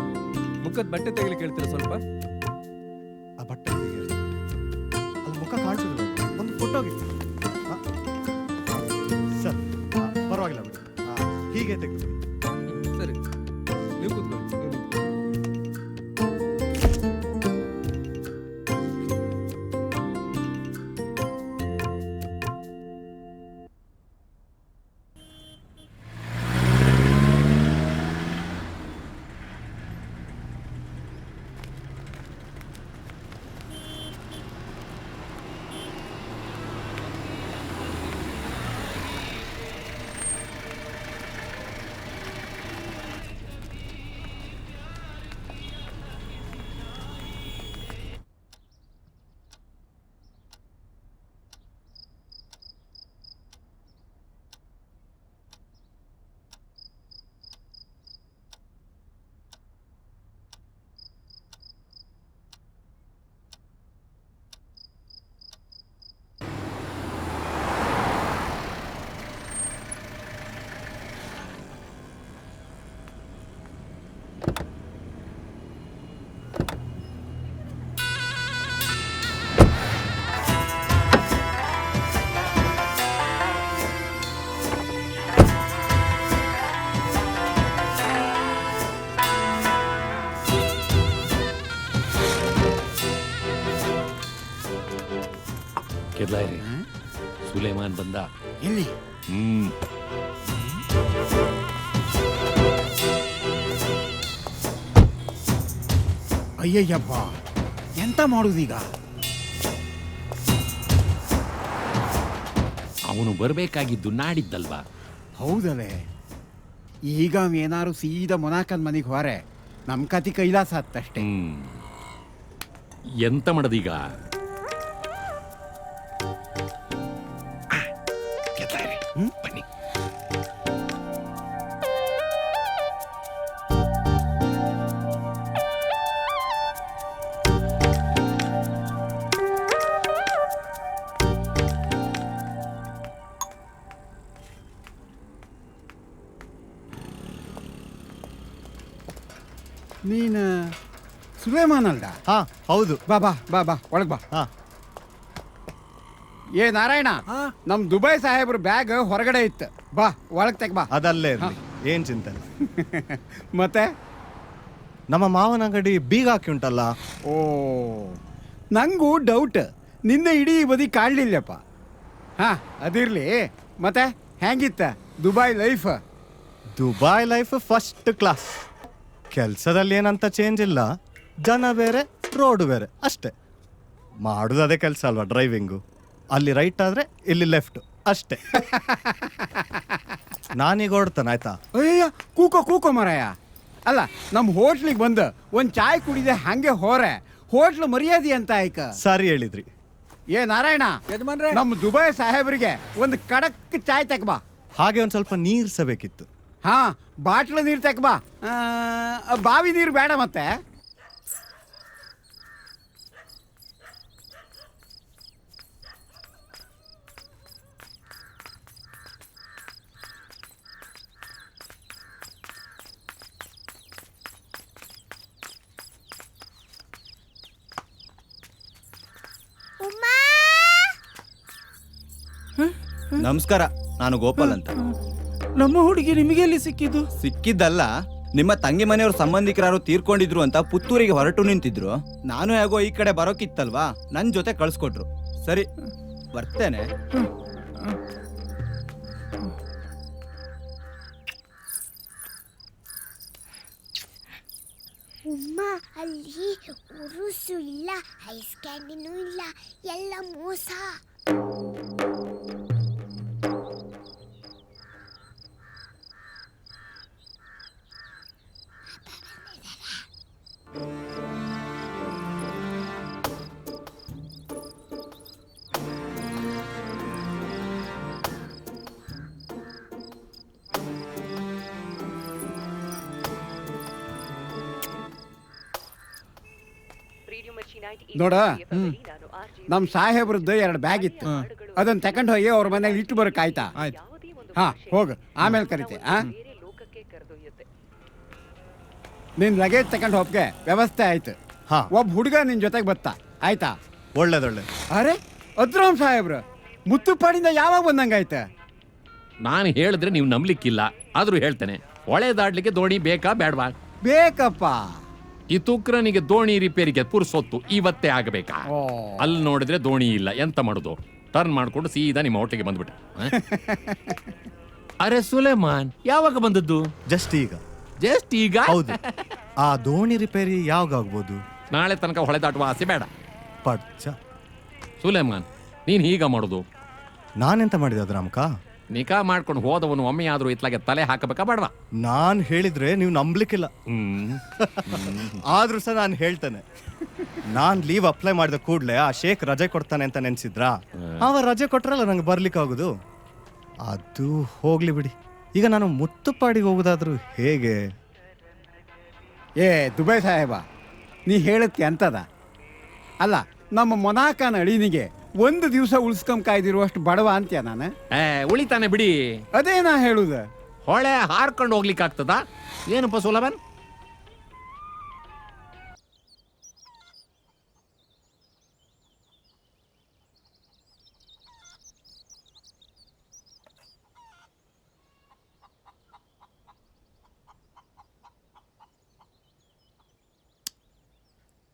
ಮುಖದ ಬಟ್ಟೆ ತೆಗಿಲಿಕ್ಕೆ ಹೇಳ್ತೀರಾ? ಸ್ವಲ್ಪ ಆ ಬಟ್ಟೆ ತೆಗೆಯಲ್ಲ. ಅಲ್ಲಿ ಮುಖ ಕಾಣಿಸೋದಿಲ್ಲ, ಒಂದು ಫೋಟೋಗೆ. ಸರ್, ಪರವಾಗಿಲ್ಲ ಬಿಡಿ, ಹೀಗೆ ತೆಗೆದು. ಸರಿ, ನೀವು ಕೂತ್ಕೊಳ್ಳಿ. ಕೆದ್ಲಾಯ್ರಿ, ಸುಲೇಮಾನ್ ಬಂದ. ಎಲ್ಲಿ? ಅಯ್ಯಯ್ಯಪ್ಪ, ಎಂತ ಮಾಡುದೀಗ? ಅವನು ಬರಬೇಕಾಗಿದ್ದು ನಾಡಿದ್ದಲ್ವಾ? ಹೌದಲ್ಲೇ, ಈಗ ಏನಾರು ಸೀದಾ ಮೊನಾಕನ್ ಮನೆಗೆ ಹೊರೆ ನಮ್ಮ ಕತಿ ಕೈಲಾಸ ಹತ್ತಷ್ಟೇ. ಎಂತ ಮಾಡದೀಗ? ಬನ್ನಿ. ಸುಲೇಮಾನ್ ಅಲ್ದ? ಹಾ ಹೌದು. ಬಾ ಬಾ ಬಾ ಬಾ ಒಳಗ್ ಬಾ. ಹಾ. ಏ ನಾರಾಯಣ, ನಮ್ ದುಬೈ ಸಾಹೇಬ್ರ ಬ್ಯಾಗ್ ಹೊರಗಡೆ ಇತ್ತು, ಬಾ ಒಳಗ್ ತೆಗ್ ಬಾ. ಅದಲ್ಲೇ ಇರ್ಲಿ, ಏನ್ ಚಿಂತೆ ಇಲ್ಲ. ಮತ್ತೆ ನಮ್ಮ ಮಾವನ ಅಂಗಡಿ ಬೀಗ ಹಾಕಿ ಉಂಟಲ್ಲ. ಓ, ನಂಗೂ ಡೌಟ್, ನಿನ್ನೆ ಇಡೀ ಬದಿ ಕಾಣಲಿಲ್ಲಪ್ಪ. ಹಾ ಅದಿರ್ಲಿ, ಮತ್ತೆ ಹೆಂಗಿತ್ತ Dubai life? Dubai life first class. ಕೆಲಸದಲ್ಲಿ ಏನಂತ ಚೇಂಜ್ ಇಲ್ಲ, ಜನ ಬೇರೆ ರೋಡು ಬೇರೆ ಅಷ್ಟೇ. ಮಾಡುದು ಅದೇ ಕೆಲಸ ಅಲ್ವಾ, ಡ್ರೈವಿಂಗು. ಅಲ್ಲಿ ರೈಟ್ ಆದ್ರೆ ಇಲ್ಲಿ ಲೆಫ್ಟ್ ಅಷ್ಟೇ. ನಾನೀಗ ಹೊಡ್ತಾನೆ ಆಯ್ತಾ. ಅಯ್ಯ ಕೂಕೋ ಕೂಕೋ ಮರಾಯ. ಅಲ್ಲ, ನಮ್ಮ ಹೋಟ್ಲಿಗೆ ಬಂದು ಒಂದು ಚಾಯ್ ಕುಡಿದೆ ಹಂಗೆ ಹೋರೆ ಹೋಟ್ಲು ಮರ್ಯಾದೆ ಅಂತ ಆಯ್ಕ. ಸರಿ ಹೇಳಿದ್ರಿ. ಏ ನಾರಾಯಣ, ನಮ್ಮ ದುಬೈ ಸಾಹೇಬ್ರಿಗೆ ಒಂದು ಕಡಕ್ ಚಾಯ್ ತೆಕ್ಬಾ. ಹಾಗೆ ಒಂದು ಸ್ವಲ್ಪ ನೀರು ಸಬೇಕಿತ್ತು. ಹಾ, ಬಾಟ್ಲು ನೀರು ತೆಕ್ಬಾ. ಬಾವಿ ನೀರು ಬೇಡ ಮತ್ತೆ. ನಮಸ್ಕಾರ, ನಾನು ಗೋಪಾಲ್ ಅಂತ. ನಮ್ಮ ಹುಡುಗಿ ನಿಮಗೆಲ್ಲಿ ಸಿಕ್ಕಿದ್ದು? ಸಿಕ್ಕಿದ್ದಲ್ಲ, ನಿಮ್ಮ ತಂಗಿ ಮನೆಯವ್ರ ಸಂಬಂಧಿಕರಾರು ತೀರ್ಕೊಂಡಿದ್ರು ಅಂತ ಪುತ್ತೂರಿಗೆ ಹೊರಟು ನಿಂತಿದ್ರು. ನಾನು ಹೇಗೋ ಈ ಕಡೆ ಬರೋಕಿತ್ತಲ್ವಾ, ನನ್ನ ಜೊತೆ ಕಳ್ಸ್ಕೊಟ್ರು. ಸರಿ ಬರ್ತೇನೆ. ಉಮ್ಮ, ಅಲ್ಲಿ ಉರುಸು ಇಲ್ಲ, ಐಸ್ ಕ್ಯಾಂಡಿನೂ ಇಲ್ಲ, ಎಲ್ಲ ಮೋಸ. ನೋಡ, ನಮ್ ಸಾಹೇಬ್ರದ್ದು 2 ಬ್ಯಾಗ್ ಇತ್ತು, ಅದನ್ನ ತಗೊಂಡು ಹೋಗಿ ಅವ್ರ ಮನೇಲಿ ಇಟ್ಟು ಬರಕ್ ಆಯ್ತಾ? ಹಾ ಹೋಗ, ಆಮೇಲೆ ಕರಿತೆ. ನಿನ್ ಲಗೇಜ್ ತಗೊಂಡು ಹೋಗ್ಗೆ ವ್ಯವಸ್ಥೆ ಆಯ್ತು. ಹಾ, ಒಬ್ಬ ಹುಡುಗ ನಿನ್ ಜೊತೆಗೆ ಬತ್ತ ಆಯ್ತಾ? ಒಳ್ಳೇದೊಳ್ಳೆ. ಅರೆ ಅದ್ರಾಮ್ ಸಾಹೇಬ್ರ ಮುತ್ತುಪಾಡಿಂದ ಯಾವಾಗ ಬಂದಂಗಾಯ್ತ? ನಾನು ಹೇಳಿದ್ರೆ ನೀವು ನಂಬಲಿಕ್ಕಿಲ್ಲ, ಆದ್ರೂ ಹೇಳ್ತೇನೆ. ಹೊಳೆ ದಾಡ್ಲಿಕ್ಕೆ ದೋಣಿ ಬೇಕಾ ಬೇಡವಾ? ಬೇಕಪ್ಪ. ಈ ತುಕ್ರನಿಗೆ ದೋಣಿ ರಿಪೇರಿಗೆ ಪುರ್ಸೊತ್ತು ಇವತ್ತೇ ಆಗಬೇಕಾ? ಅಲ್ಲಿ ನೋಡಿದ್ರೆ ದೋಣಿ ಇಲ್ಲ, ಎಂತ ಮಾಡುದು? ಟರ್ನ್ ಮಾಡ್ಕೊಂಡು ಸೀದಾ ನಿಮ್ಮ ಹೋಟೆಲ್ಗೆ ಬಂದ್ಬಿಟ್ಟೆ. ಅರೆ ಸುಲೇಮಾನ್, ಯಾವಾಗ ಬಂದದ್ದು? ಜಸ್ಟ್ ಈಗ. ಜಸ್ಟ್ ಈಗ? ಹೌದು. ಆ ದೋಣಿ ರಿಪೇರಿ ಯಾವಾಗ ಆಗ್ಬೋದು? ನಾಳೆ ತನಕ ಹೊಳೆ ದಾಟುವ ಆಸೆ ಬೇಡ. ಪಡ್ಚ. ಸುಲೇಮಾನ್, ನೀನ್ ಹೀಗ ಮಾಡುದು? ನಾನೆಂತ ಮಾಡಿದೆ ಅದ್ರಾಮಕ? ನಿಕಾ ಮಾಡ್ಕೊಂಡು ಹೋದವನು ಒಮ್ಮೆಯಾದ್ರೂ ಇತ್ಲಾಗೆ ತಲೆ ಹಾಕಬೇಕಾ ಬೇಡವಾ? ನಾನ್ ಹೇಳಿದ್ರೆ ನೀವು ನಂಬ್ಲಿಕ್ಕಿಲ್ಲ. ಆದ್ರೂ ಸಹ ನಾನು ಹೇಳ್ತೇನೆ. ನಾನ್ ಲೀವ್ ಅಪ್ಲೈ ಮಾಡಿದ ಕೂಡ್ಲೆ ಆ ಶೇಖ್ ರಜೆ ಕೊಡ್ತಾನೆ ಅಂತ ನೆನ್ಸಿದ್ರಾ? ಅವ ರಜೆ ಕೊಟ್ರಲ್ಲ ನಂಗೆ ಬರ್ಲಿಕ್ಕೆ ಆಗುದು. ಅದು ಹೋಗ್ಲಿ ಬಿಡಿ. ಈಗ ನಾನು ಮುತ್ತುಪಾಡಿಗೆ ಹೋಗುದಾದ್ರೂ ಹೇಗೆ? ಏ ದುಬೈ ಸಾಹೇಬ, ನೀ ಹೇಳತ್ತಿ ಅಂತದ ಅಲ್ಲ, ನಮ್ಮ ಮೊನಾಕನ ಅಳಿನಿಗೆ 1 ದಿವಸ ಉಳಿಸ್ಕೊಂಡ್ ಬಡವ ಅಂತ್ಯ ನಾನು? ಉಳಿತಾನೆ ಬಿಡಿ. ಅದೇ ನಾ ಹೇಳುದ. ಹೊಳೆ ಹಾರ್ಕೊಂಡು ಹೋಗ್ಲಿಕ್ಕೆ ಆಗ್ತದ? ಏನಪ್ಪ ಸುಲಭನ್?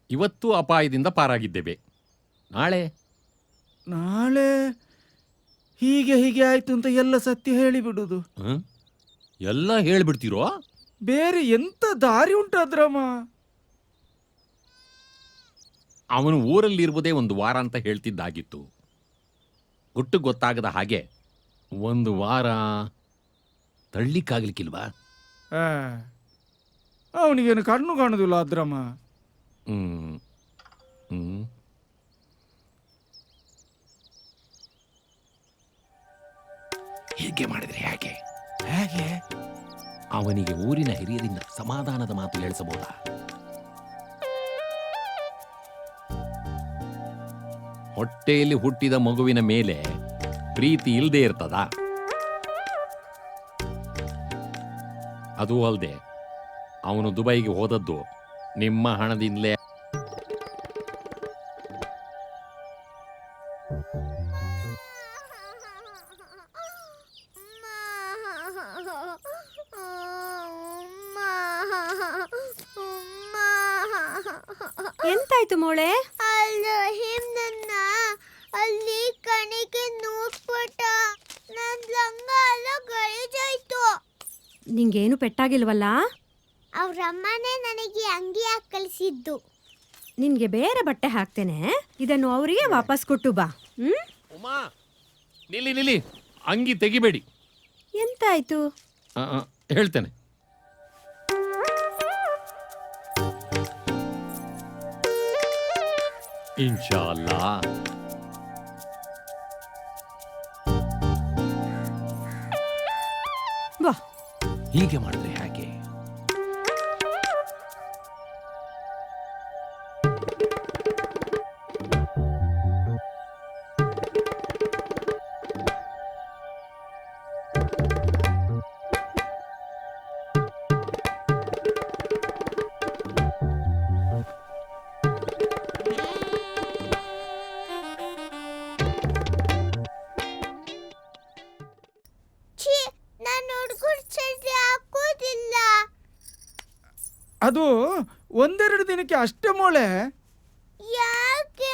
ಇವತ್ತು ಅಪಾಯದಿಂದ ಪಾರಾಗಿದ್ದೇವೆ. ನಾಳೆ ನಾಳೆ ಹೀಗೆ ಹೀಗೆ ಆಯ್ತು ಅಂತ ಎಲ್ಲ ಸತ್ಯ ಹೇಳಿಬಿಡುದು. ಎಲ್ಲ ಹೇಳ್ಬಿಡ್ತೀರೋ? ಬೇರೆ ಎಂತ ದಾರಿ ಉಂಟಾದ್ರಮ್ಮ? ಅವನು ಊರಲ್ಲಿರುವುದೇ 1 ವಾರ ಅಂತ ಹೇಳ್ತಿದ್ದಾಗಿತ್ತು. ಗುಟ್ಟು ಗೊತ್ತಾಗದ ಹಾಗೆ 1 ವಾರ ತಳ್ಳಿಕ್ಕಾಗ್ಲಿಕ್ಕಿಲ್ವಾ? ಅವನಿಗೇನು ಕಣ್ಣು ಕಾಣುದಿಲ್ಲ ಅದ್ರಮ್ಮ. ಹೀಗೆ ಮಾಡಿದ್ರೆ ಹೇಗೆ? ಹೇಗೆ? ಅವನಿಗೆ ಊರಿನ ಹಿರಿಯರಿಂದ ಸಮಾಧಾನದ ಮಾತು ಹೇಳಿಸಬಹುದಾ? ಹೊಟ್ಟೆಯಲ್ಲಿ ಹುಟ್ಟಿದ ಮಗುವಿನ ಮೇಲೆ ಪ್ರೀತಿ ಇಲ್ಲದೆ ಇರ್ತದ? ಅದೂ ಅಲ್ಲದೆ ಅವನು ದುಬೈಗೆ ಹೋದದ್ದು ನಿಮ್ಮ ಹಣದಿಂದಲೇ ಎಂತಾಯ್ತು ಮೋಳೆ? ನನ್ನ ಅಲ್ಲಿ ಕಣಿಗೆ ನೂಕ್ಬಿಟ್ಟ ನನ್ ಲಂಗ ಎಲ್ಲ ಗಲೀಜಾಯ್ತು. ನಿಂಗೇನು ಪೆಟ್ಟಾಗಿಲ್ವಲ್ಲ? ಅವ್ರಮ್ಮನೇ ನನಗೆ ಅಂಗಿ ಹಾಕಿ ಕಳಿಸಿದ್ದು. ನಿನ್ಗೆ ಬೇರೆ ಬಟ್ಟೆ ಹಾಕ್ತೇನೆ, ಇದನ್ನು ಅವರಿಗೆ ವಾಪಸ್ ಕೊಟ್ಟು ಬಾ. ಉಮಾ, ನಿಲ್ಲಿ ನಿಲ್ಲಿ, ಅಂಗಿ ತೆಗಿಬೇಡಿ. ಎಂತಾಯ್ತು? ಹೇಳ್ತೇನೆ. ಇನ್ಶಾಲ್ಲಾ. ಬಾ. ಹೀಗೆ ಮಾಡಿದ್ರೆ ಹೇಗೆ? ನಾನು ಹುಡುಗರ ಚಡ್ಡಿ ಹಾಕೋದಿಲ್ಲ. ಅದು ಒಂದೆರಡು ದಿನಕ್ಕೆ ಅಷ್ಟೇ ಮೋಳೆ. ಯಾಕೆ?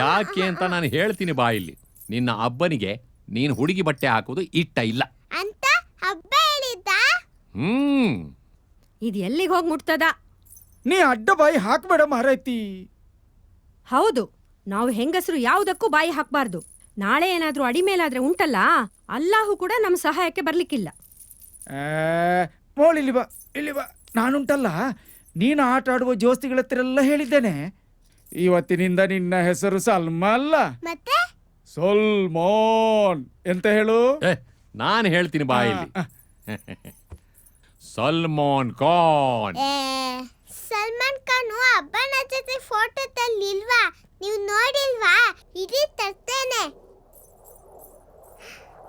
ಯಾಕೆ ಅಂತ ನಾನು ಹೇಳ್ತೀನಿ ಬಾಯಿಲ್ಲಿ. ನಿನ್ನ ಅಬ್ಬನಿಗೆ ನೀನು ಹುಡುಗಿ ಬಟ್ಟೆ ಹಾಕೋದು ಇಷ್ಟ ಇಲ್ಲ ಅಂತ ಹಬ್ಬ ಹೇಳಿದ್ದ. ಇದು ಎಲ್ಲಿಗೆ ಹೋಗಿ ಮುಟ್ತದ? ನೀ ಅಡ್ಡ ಬಾಯಿ ಹಾಕ್ಬೇಡ ಮಾರೈತಿ. ಹೌದು, ನಾವು ಹೆಂಗಸರು ಯಾವುದಕ್ಕೂ ಬಾಯಿ ಹಾಕಬಾರ್ದು. ನಾಳೆ ಏನಾದ್ರೂ ಅಡಿ ಮೇಲಾದ್ರೆ ಉಂಟಲ್ಲ, ಅಲ್ಲಾಹು ಕೂಡ ನಮ್ಮ ಸಹಾಯಕ್ಕೆ ಬರ್ಲಿಕ್ಕಿಲ್ಲ. ಮೋಳ್ ಇಲ್ಲಿ ಬಾ, ಇಲ್ಲಿ ಬಾ. ನಾನುಂಟಲ್ಲ, ನೀನು ಆಟ ಆಡುವ ಜೋಸ್ತಿಗಳ ಹತ್ತಿರೆಲ್ಲ ಹೇಳಿದ್ದೇನೆ. ಇವತ್ತಿನಿಂದ ನಿನ್ನ ಹೆಸರು ಸಲ್ಮಾ ಅಲ್ಲ, ಮತ್ತೆ ಸಲ್ಮಾನ್ ಎಂತ ಹೇಳು. ನಾನು ಹೇಳ್ತೀನಿ ಬಾಯಿಲ್ಲಿ. ಸಲ್ಮಾನ್ ಖಾನ್. ಸಲ್ಮಾನ್ ಖಾನ್ ಅಬ್ಬನ ಜೊತೆ ಫೋಟೋದಲ್ಲಿ ಇಲ್ವಾ? ನೀವು ನೋಡಿಲ್ವಾ? ಇಡೀ ತರ್ತೇನೆ.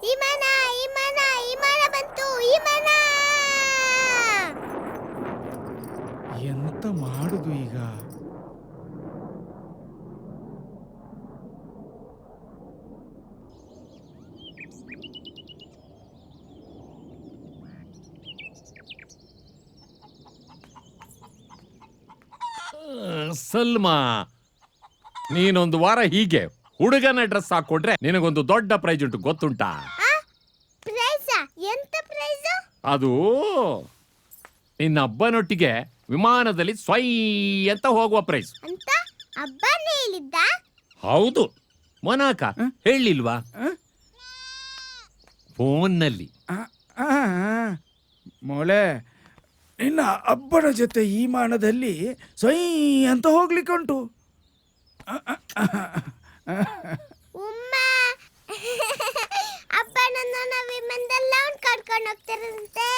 ವಿಮಾನ ವಿಮಾನ ವಿಮಾನ ಬಂತು, ವಿಮಾನ. ಎಂತ ಮಾಡುದು ಈಗ? ಸಲ್ಮಾ, ನೀನೊಂದು ವಾರ ಹೀಗೆ ಹುಡುಗನ ಡ್ರೆಸ್ ಹಾಕೊಟ್ರೆ ನಿನಗೊಂದು ದೊಡ್ಡ ಪ್ರೈಜ್ ಉಂಟು, ಗೊತ್ತುಂಟಾ? ಪ್ರೈಸ್? ಎಂತ ಪ್ರೈಸ್? ಅದು ನಿನ್ನ ಅಬ್ಬನೊಟ್ಟಿಗೆ ವಿಮಾನದಲ್ಲಿ ಸ್ವೈ ಅಂತ ಹೋಗುವ ಪ್ರೈಸ್ ಅಂತ ಅಬ್ಬನೇ ಹೇಳಿದ್ದ? ಹೌದು. ಮೊನಾಕ ಹೇಳಿಲ್ವಾ ಫೋನ್ನಲ್ಲಿ? ಮೋಳೆ, ನಿನ್ನ ಅಬ್ಬನ ಜೊತೆ ಈ ಮಾನದಲ್ಲಿ ಸೈ ಅಂತ ಹೋಗ್ಲಿಕ್ಕುಂಟು. ಉಮ್ಮ ಅಬ್ಬನನ್ನ ನಾವು ವಿಮಾನದಲ್ಲ ಕರ್ಕೊಂಡು ಹೋಗ್ತಾರಂತೆ.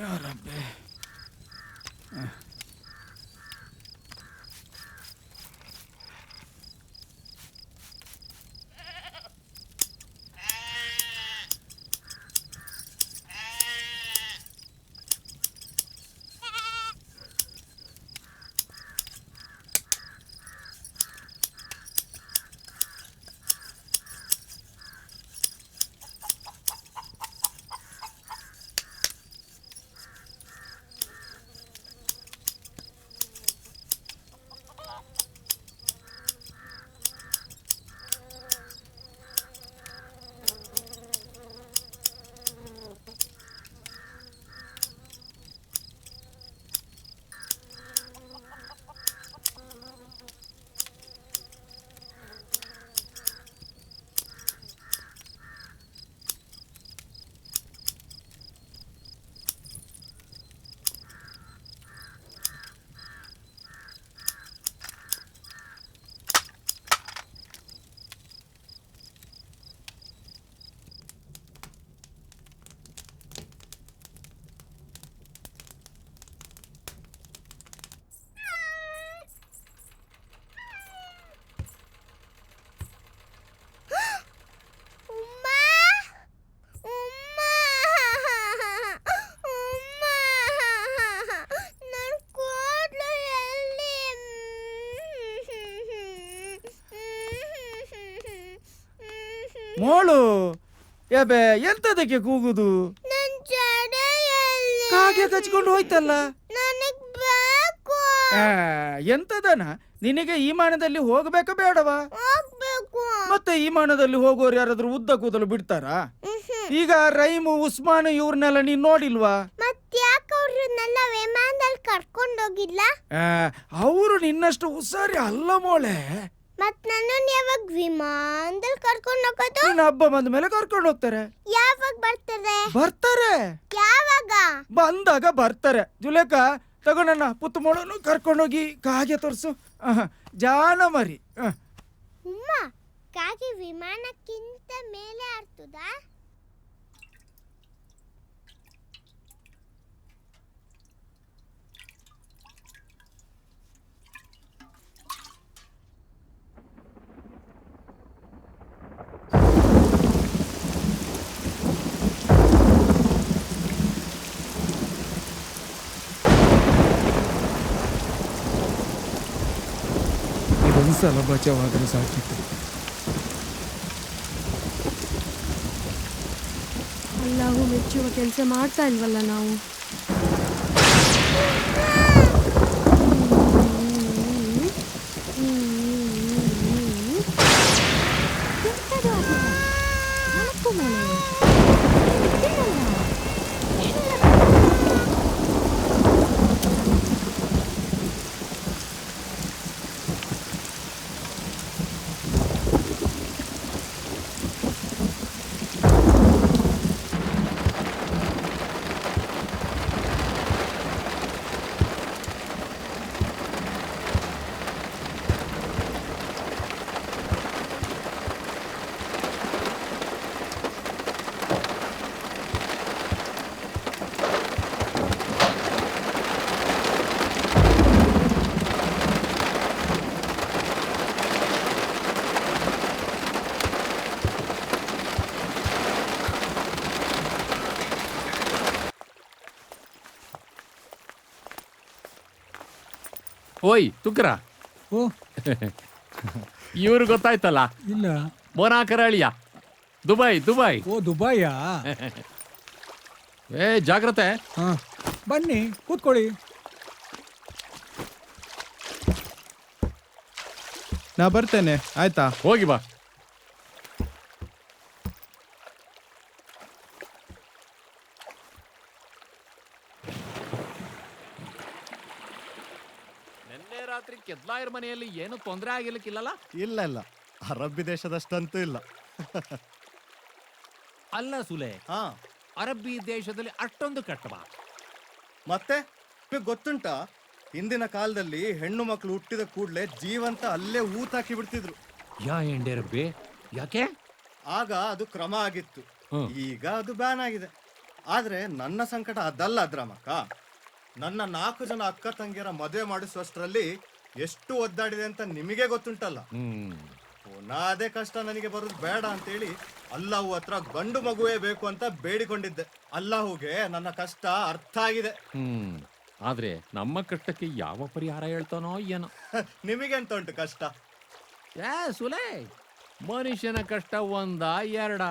ಯಾರಬ್ಬೆ, ಮೋಳು ಎಬೆ ಎಂತದಕ್ಕೆ ಕೂಗುದು? ನನ್ ಜಡೆಯಲ್ಲಿ ಕಾಗೆ ಕಚ್ಕೊಂಡು ಹೋಯ್ತಲ್ಲ. ನನಗ್ ಬೇಕು. ಎಂತದನ ನಿನಗೆ ಈ ಮಾನದಲ್ಲಿ ಹೋಗಬೇಕಾ ಬೇಡವಾ? ಹೋಗ್ಬೇಕು. ಮತ್ತೆ ಈ ಮಾನದಲ್ಲಿ ಹೋಗೋರು ಯಾರಾದ್ರೂ ಉದ್ದ ಕೂದಲು ಬಿಡ್ತಾರಾ? ಈಗ ರೈಮು ಉಸ್ಮಾನ್ ಇವ್ರನ್ನೆಲ್ಲ ನೀನ್ ನೋಡಿಲ್ವಾ? ಮತ್ತ್ಯಾಕ ಅವ್ರನ್ನೆಲ್ಲ ವಿಮಾನದಲ್ಲಿ ಕರ್ಕೊಂಡೋಗಿಲ್ಲ? ಅವರು ನಿನ್ನಷ್ಟು ಹುಷಾರಿ ಅಲ್ಲ ಮೋಳೆ. ಮತ್ ನನ್ನನ್ನು ಯಾವಾಗ ವಿಮಾನದಲ್ಲಿ ಕರ್ಕೊಂಡು ಹೋಗೋದು? ನಿನ್ನ ಹಬ್ಬ ಬಂದ ಮೇಲೆ ಕರ್ಕೊಂಡು ಹೋಗ್ತಾರೆ. ಯಾವಾಗ ಬರ್ತಾರೆ? ಬರ್ತಾರೆ, ಯಾವಾಗ? ಬಂದಾಗ ಬರ್ತಾರೆ. ಜುಲೇಖ ತಗೊಂಡಣ್ಣ ಪುತ್ತು ಮೋಳನ್ನು ಕರ್ಕೊಂಡೋಗಿ ಕಾಗೆ ತೋರ್ಸು. ಜಾನ ಮರಿ. ಉಮ್ಮ, ಕಾಗೆ ವಿಮಾನಕ್ಕಿಂತ ಮೇಲೆ ಆಡ್ತದಾ? ಇದೊಂದ್ಸಲ ಬಚಾವಾದ್ರೆ ಸಾಕಿತ್ತು. ಅಲ್ಲಾಹು ಮೆಚ್ಚುವ ಕೆಲಸ ಮಾಡ್ತಾ ಇಲ್ವಲ್ಲ ನಾವು. ಓಯ್ ತುಕ್ರ, ಇವ್ರು ಗೊತ್ತಾಯ್ತಲ್ಲ? ಇಲ್ಲ. ಮೊನಾಕರ ಅಳಿಯ, ದುಬೈ. ಓ ದುಬೈಯಾ? ಏ ಜಾಗ್ರತೆ. ಬನ್ನಿ ಕೂತ್ಕೊಳ್ಳಿ. ನಾ ಬರ್ತೇನೆ, ಆಯ್ತಾ? ಹೋಗಿ ಬಾ. ನಿನ್ನೆ ರಾತ್ರಿ ಕೆದ್ಲಾಯರ್ ಮನೆಯಲ್ಲಿ ಏನು ತೊಂದರೆ ಆಗಿರ್ಲಿಕ್ಕಿಲ್ಲಲ್ಲ? ಇಲ್ಲ, ಅರಬ್ಬಿ ದೇಶದಷ್ಟಂತೂ ಇಲ್ಲ. ಅಲ್ಲ ಸುಲೆ, ಅರಬ್ಬಿ ದೇಶದಲ್ಲಿ ಅಷ್ಟೊಂದು ಕಟ್ಟವಾ? ಮತ್ತೆ ಗೊತ್ತುಂಟಾ, ಹಿಂದಿನ ಕಾಲದಲ್ಲಿ ಹೆಣ್ಣು ಮಕ್ಕಳು ಹುಟ್ಟಿದ ಕೂಡಲೇ ಜೀವಂತ ಅಲ್ಲೇ ಊತಾಕಿ ಬಿಡ್ತಿದ್ರು. ಯಾ ಎಂಡೆ ರಬ್ಬಿ, ಯಾಕೆ? ಆಗ ಅದು ಕ್ರಮ ಆಗಿತ್ತು. ಈಗ ಅದು ಬ್ಯಾನ್ ಆಗಿದೆ. ಆದ್ರೆ ನನ್ನ ಸಂಕಟ ಅದಲ್ಲ ಅದ್ರಮಕ್ಕ. ನನ್ನ 4 ಜನ ಅಕ್ಕ ತಂಗಿಯರ ಮದುವೆ ಮಾಡಿಸುವಷ್ಟರಲ್ಲಿ ಎಷ್ಟು ಒದ್ದಾಡಿದೆ ಅಂತ ನಿಮಗೆ ಗೊತ್ತುಂಟಲ್ಲ. ಪುನಃ ಅದೇ ಕಷ್ಟ ನನಗೆ ಬರೋದು ಬೇಡ ಅಂತೇಳಿ ಅಲ್ಲಾಹು ಹತ್ರ ಗಂಡು ಮಗುವೇ ಬೇಕು ಅಂತ ಬೇಡಿಕೊಂಡಿದ್ದೆ. ಅಲ್ಲಾಹುಗೆ ನನ್ನ ಕಷ್ಟ ಅರ್ಥ ಆಗಿದೆ. ಆದ್ರೆ ನಮ್ಮ ಕಷ್ಟಕ್ಕೆ ಯಾವ ಪರಿಹಾರ ಹೇಳ್ತಾನೋ ಏನೋ. ನಿಮಗೆಂತ ಉಂಟು ಕಷ್ಟ? ಸುಲೇ, ಮನುಷ್ಯನ ಕಷ್ಟ ಒಂದ ಎರಡ?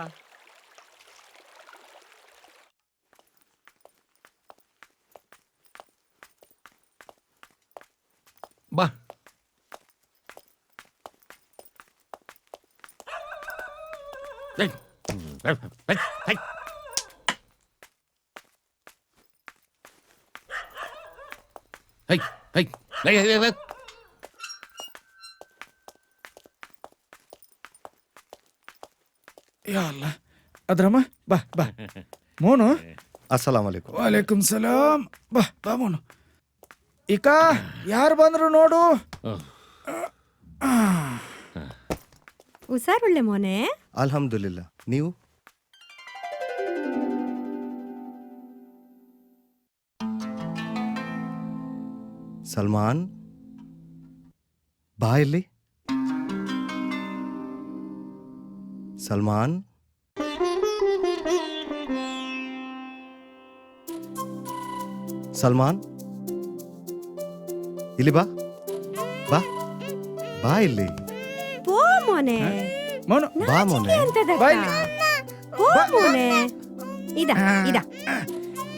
ಬಾ. ಅಲ್ಲ ಅದ್ರಮ್ಮ, ಬಾ ಬಾ ಮೋನು. ಅಸ್ಸಲಾಂ ಅಲೈಕುಂ. ವಾಲೇಕುಂ ಸಲಾಂ. ಬಾ ಬಾ ಮೋನು. ಈಗ ಯಾರು ಬಂದ್ರು ನೋಡು. ಹುಷಾರುಳ್ಳೆ ಮೋನೆ. ಅಲ್ಹಮ್ದುಲಿಲ್ಲ. ನೀವು? ಸಲ್ಮಾನ್, ಬಾ ಇಲ್ಲಿ. ಸಲ್ಮಾನ್, ಸಲ್ಮಾನ್, ಇಲ್ಲಿ ಬಾ. ಬಾ ಬಾ ಇಲ್ಲಿ. ಓ ಮೋನೆ, ಮೋನು ಬಾ ಮೋನೆ. ಹೋ ಮೋನೆ. ಇದ ಇದ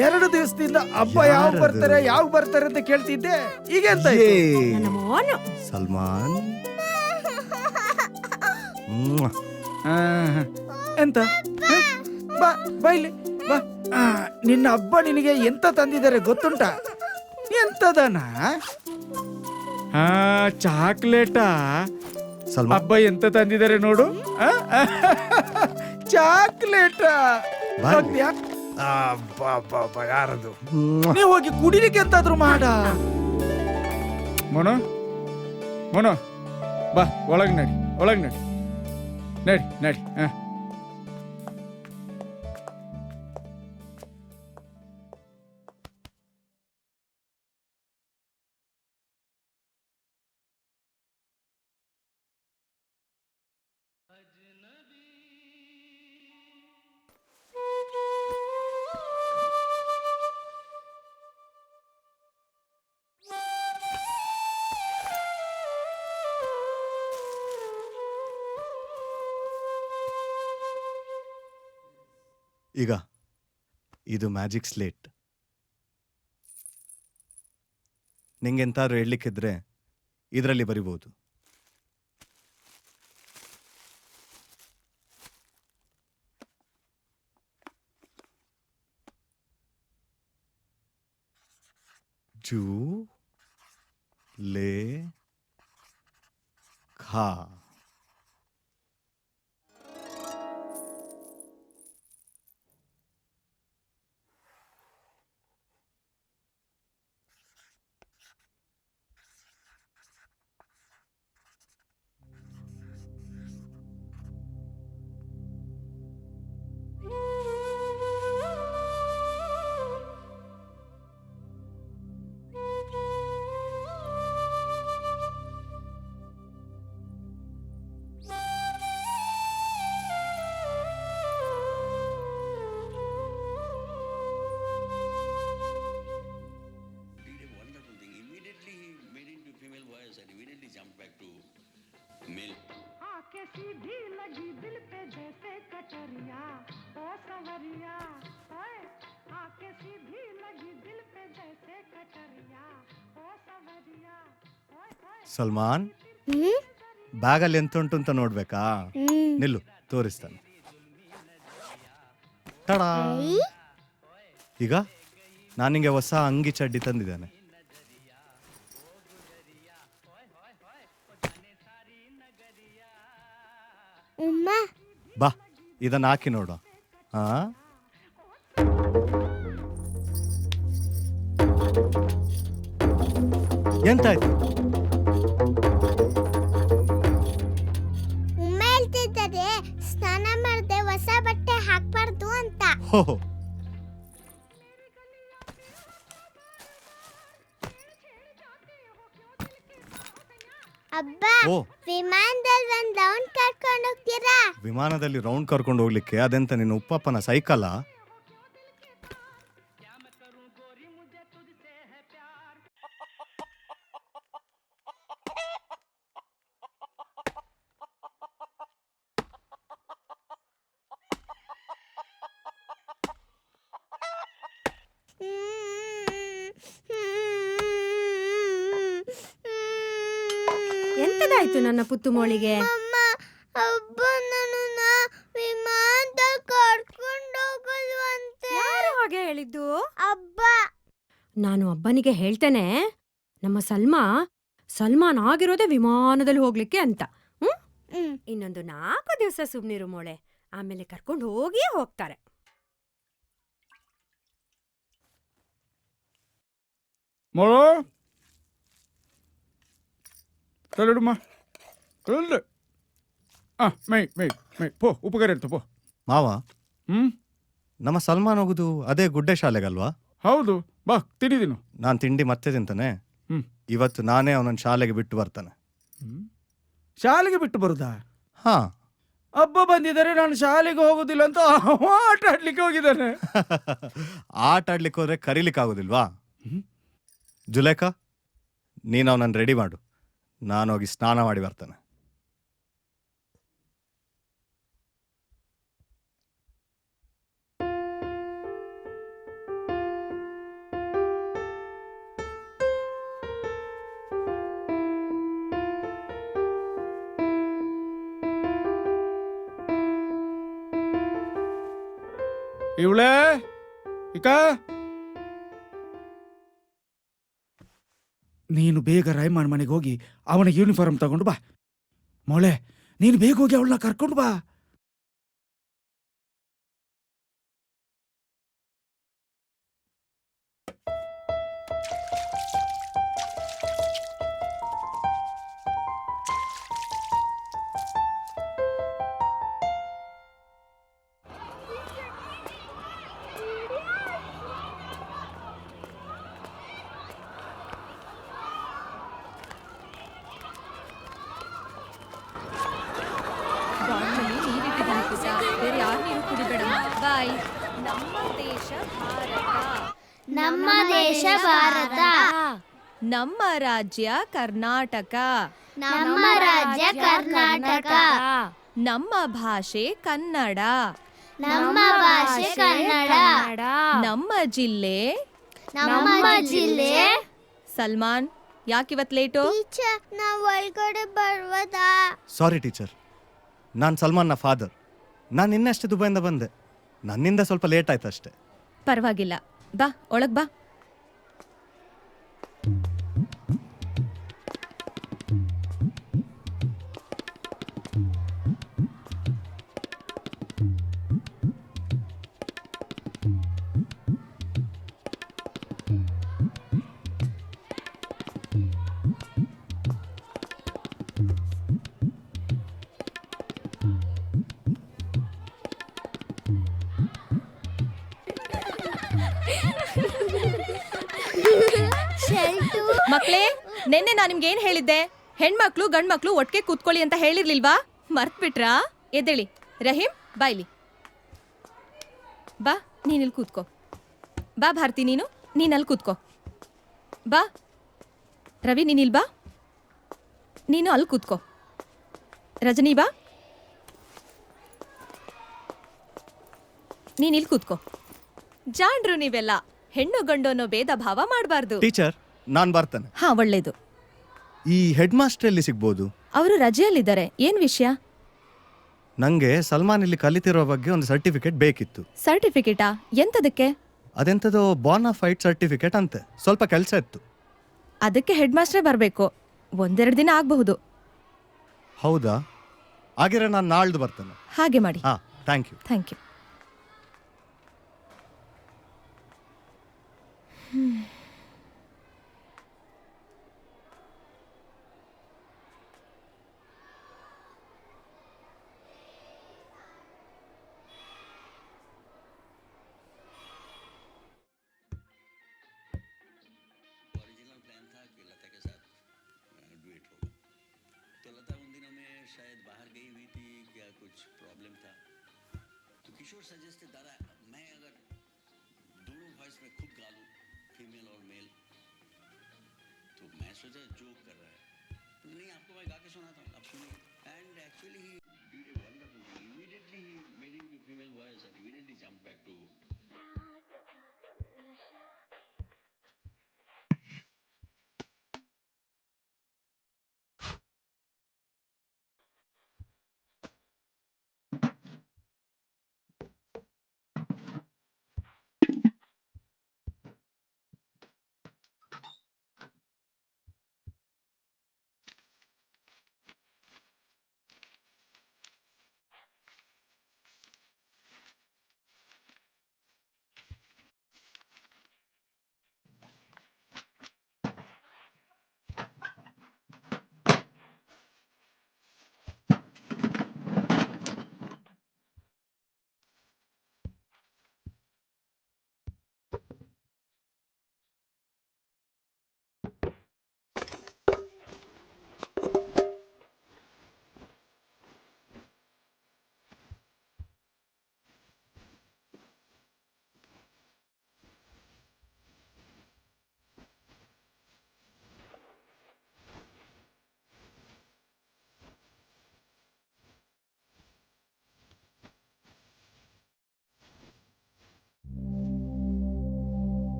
2 ದಿವಸದಿಂದ ಹಬ್ಬ ಯಾವ ಯಾರದು? ಬರ್ತಾರೆ ಯಾವ ಬರ್ತಾರೆ ಅಂತ ಕೇಳ್ತಿದ್ದೆ. ಈಗ ಎಂತ ಏ, ನನ್ನ ಮೋನು. ಸಲ್ಮಾನ್. ಎಂತ ಬಾ ಬಾ ಇಲ್ಲಿ ಬಾ. ನಿನ್ನ ಹಬ್ಬ ನಿನಗೆ ಎಂತ ತಂದಿದ್ದಾರೆ ಗೊತ್ತುಂಟ? ಎಂತದನಾ? ಚಾಕ್ಲೇಟಾ? ಸಲ್ಮಾನ್ ಹಬ್ಬ ಎಂತ ತಂದಿದ್ದಾರೆ ನೋಡು. ಚಾಕ್ಲೇಟಾ? ಬಾರ್ಲಿ. ಯಾರದು? ನೀವು ಹೋಗಿ ಕುಡಿಲಿಕ್ಕೆ ಎಂತಾದ್ರು ಮಾಡ. ಮೋನೋ ಮೋನೋ ಬಾ ಒಳಗ್ ನಡಿ ಒಳಗ್ ನಡಿ ನಡಿ ನಡಿ. ಈಗ ಇದು ಮ್ಯಾಜಿಕ್ ಸ್ಲೇಟ್. ನಿಂಗೆಂತಾದ್ರೂ ಹೇಳಲಿಕ್ಕಿದ್ರೆ ಇದರಲ್ಲಿ ಬರಿಬಹುದು. ಜೂ ಲೇ ಖಾ. ಸಲ್ಮಾನ್, ಬ್ಯಾಗಲ್ಲಿ ಎಂತ ಉಂಟು ಅಂತ ನೋಡ್ಬೇಕಾ? ನಿಲ್ಲು, ತೋರಿಸ್ತಾನೆ. ತಡಾ, ಈಗ ನಾನು ನಿಂಗೆ ಹೊಸ ಅಂಗಿ ಚಡ್ಡಿ ತಂದಿದ್ದೇನೆ. ಬಾ, ಇದನ್ನ ಹಾಕಿ ನೋಡು. ಹಾ, ಎಂತಾಯ್ತು? ಉಮ್ಮ ಹೇಳ್ತಿದ್ದಾರೆ ಸ್ನಾನ ಮಾಡದೆ ಹೊಸ ಬಟ್ಟೆ ಹಾಕ್ಬಾರ್ದು ಅಂತ. ಹೋ, ಅಬ್ಬ, ಓ, ವಿಮಾನದಲ್ಲಿ ಒಂದ್ ರೌಂಡ್ ಕರ್ಕೊಂಡು ಹೋಗ್ತೀರಾ? ವಿಮಾನದಲ್ಲಿ ರೌಂಡ್ ಕರ್ಕೊಂಡು ಹೋಗ್ಲಿಕ್ಕೆ ಅದೆಂತ ನಿನ್ನ ಉಪ್ಪಪ್ಪನ ಸೈಕಲ್ಲ? ಎಂತದಾಯ್ತು ನನ್ನ ಪುತ್ತು ಮೋಳಿಗೆ? ಅಮ್ಮ, ಅಬ್ಬ ನನ್ನನ್ನ ವಿಮಾನದಲ್ಲಿ ಕರ್ಕೊಂಡು ಹೋಗಲ್ವಂತೆ. ಯಾರು ಹಾಗೆ ಹೇಳಿದ್ದು? ಅಬ್ಬ. ನಾನು ಅಬ್ಬನಿಗೆ ಹೇಳ್ತೇನೆ, ನಮ್ಮ ಸಲ್ಮಾನ್ ಆಗಿರೋದೇ ವಿಮಾನದಲ್ಲಿ ಹೋಗ್ಲಿಕ್ಕೆ ಅಂತ. ಇನ್ನೊಂದು 4 ದಿವಸ ಸುಮ್ನಿರು ಮೋಳೆ, ಆಮೇಲೆ ಕರ್ಕೊಂಡು ಹೋಗಿಯೇ ಹೋಗ್ತಾರೆ. ಮೋಳು ತಲೆಡುಮ್ಮ ತಲೆ. ಮೈ ಪೋ, ಉಪಕಾರ ಇರ್ತ ಪೋ. ಮಾವ, ನಮ್ಮ ಸಲ್ಮಾನ್ ಹೋಗುದು ಅದೇ ಗುಡ್ಡೆ ಶಾಲೆಗಲ್ವಾ? ಹೌದು, ಬಾ ತಿಂಡಿದೀನು. ನಾನು ತಿಂಡಿ ಮತ್ತೆ ತಿಂತಾನೆ. ಇವತ್ತು ನಾನೇ ಅವನನ್ನ ಶಾಲೆಗೆ ಬಿಟ್ಟು ಬರ್ತಾನೆ. ಶಾಲೆಗೆ ಬಿಟ್ಟು ಬರುದಾ? ಹಾ, ಹಬ್ಬ ಬಂದಿದ್ದಾರೆ, ನಾನು ಶಾಲೆಗೆ ಹೋಗುದಿಲ್ಲ ಅಂತ ಆಟ ಆಡ್ಲಿಕ್ಕೆ ಹೋಗಿದ್ದಾನೆ. ಆಟ ಆಡ್ಲಿಕ್ಕೆ ಹೋದ್ರೆ ಕರೀಲಿಕ್ಕೆ ಆಗೋದಿಲ್ವಾ? ಜುಲೇಖಾ, ನೀನು ಅವನನ್ನು ರೆಡಿ ಮಾಡು, ನಾನು ಹೋಗಿ ಸ್ನಾನ ಮಾಡಿ ಬರ್ತೇನೆ. ಇವಳೇ ಇಕ ನೀನು ಬೇಗ ರಾಯಮಾನ್ ಮನೆಗೆ ಹೋಗಿ ಅವನಿಗೆ ಯೂನಿಫಾರ್ಮ್ ತಗೊಂಡು ಬಾ. ಮೊಳೆ, ನೀನು ಬೇಗ ಹೋಗಿ ಅವಳನ್ನ ಕರ್ಕೊಂಡು ಬಾ. ಬೇರೆ ಯಾರು ನೀರು ಕುಡಿಬೇಡಮ್ಮ. ಬಾಯ್. ನಮ್ಮ ದೇಶ ಭಾರತ. ನಮ್ಮ ದೇಶ ಭಾರತ. ನಮ್ಮ ರಾಜ್ಯ ಕರ್ನಾಟಕ. ನಮ್ಮ ರಾಜ್ಯ ಕರ್ನಾಟಕ. ನಮ್ಮ ಭಾಷೆ ಕನ್ನಡ. ನಮ್ಮ ಭಾಷೆ ಕನ್ನಡ. ನಮ್ಮ ಜಿಲ್ಲೆ ನಮ್ಮ ಜಿಲ್ಲೆ. ಸಲ್ಮಾನ್, ಯಾಕಿವತ್ ಲೇಟು? ಟೀಚರ್, ನಾವು ಒಳಗಡೆ ಬರ್ಬೋದಾ? ಸಾರಿ ಟೀಚರ್, ನಾನು ಸಲ್ಮಾನ್ನ ಫಾದರ್. ನಾನು ಇನ್ನಷ್ಟೇ ದುಬೈಯಿಂದ ಬಂದೆ. ನನ್ನಿಂದ ಸ್ವಲ್ಪ ಲೇಟ್ ಆಯ್ತು ಅಷ್ಟೇ. ಪರವಾಗಿಲ್ಲ, ಬಾ ಒಳಗ್ ಬಾ. ಮಕ್ಳೇ, ನಿನ್ನೆ ನಾನು ನಿಮ್ಗೆ ಏನ್ ಹೇಳಿದ್ದೆ? ಹೆಣ್ಮಕ್ಳು ಗಂಡ್ಮಕ್ಳು ಒಟ್ಟಿಗೆ ಕೂತ್ಕೊಳ್ಳಿ ಅಂತ ಹೇಳಿರ್ಲಿಲ್ವಾ? ಮರ್ತ್ ಬಿಟ್ರಾ? ಎದ್ದೇಳಿ. ರಹೀಂ, ಬಾ ಇಲ್ಲಿ. ಬಾ, ನೀನಿಲ್ಲಿ ಕೂತ್ಕೋ. ಬಾ ಭಾರತಿ, ನೀನಲ್ಲಿ ಕೂತ್ಕೋ. ಬಾ ರವಿ, ನೀನಿಲ್ ಬಾ. ನೀನು ಅಲ್ಲಿ ಕೂತ್ಕೋ. ರಜನಿ, ಬಾ, ನೀನಿಲ್ಲಿ ಕೂತ್ಕೋ. ಜಾಣ್ರು ನೀವೆಲ್ಲ. ಹೆಣ್ಣು ಗಂಡು ಅನ್ನೋ ಭೇದ ಭಾವ ಮಾಡಬಾರ್ದು. ಟೀಚರ್, ನಾನು ಬರ್ತೇನೆ. ಹಾ, ಒಳ್ಳೇದು. ಈ ಹೆಡ್ ಮಾಸ್ಟರ್ ಎಲ್ಲಿ ಸಿಗ್ಬೋದು? ಅವರು ರಜೆಯಲ್ಲಿದ್ದಾರೆ. ಏನ್ ವಿಷಯ? ನಂಗೆ ಸಲ್ಮಾನ್ ಇಲ್ಲಿ ಕಲಿತಿರೋ ಬಗ್ಗೆ ಒಂದು ಸರ್ಟಿಫಿಕೇಟ್ ಬೇಕಿತ್ತು. ಸರ್ಟಿಫಿಕೇಟಾ? ಎಂತದಕ್ಕೆ? ಅದೆಂಥದೋ ಬಾರ್ನಫೈಡ್ ಸರ್ಟಿಫಿಕೇಟ್ ಅಂತೆ. ಸ್ವಲ್ಪ ಕೆಲಸ ಇತ್ತು. ಅದಕ್ಕೆ ಹೆಡ್ ಮಾಸ್ಟ್ರೇ ಬರಬೇಕು. ಒಂದೆರಡು ದಿನ ಆಗಬಹುದು. ಹೌದಾ? ಹಾಗಿದ್ರೆ ನಾನು ನಾಳ್ದು ಬರ್ತೇನೆ. ಹಾಗೆ ಮಾಡಿ. ಹಾಂ, thank you. Thank you. Kishore suggest दादा मैं अगर दोनों वॉइस में खुद गा लूं, फीमेल और मेल, तो मैं सोचा जोक कर रहा है. नहीं, आपको मैं गा के सुनाता हूँ, आप सुनिए. And actually he did a wonderful thing. Immediately he made him to female voice and immediately jump back to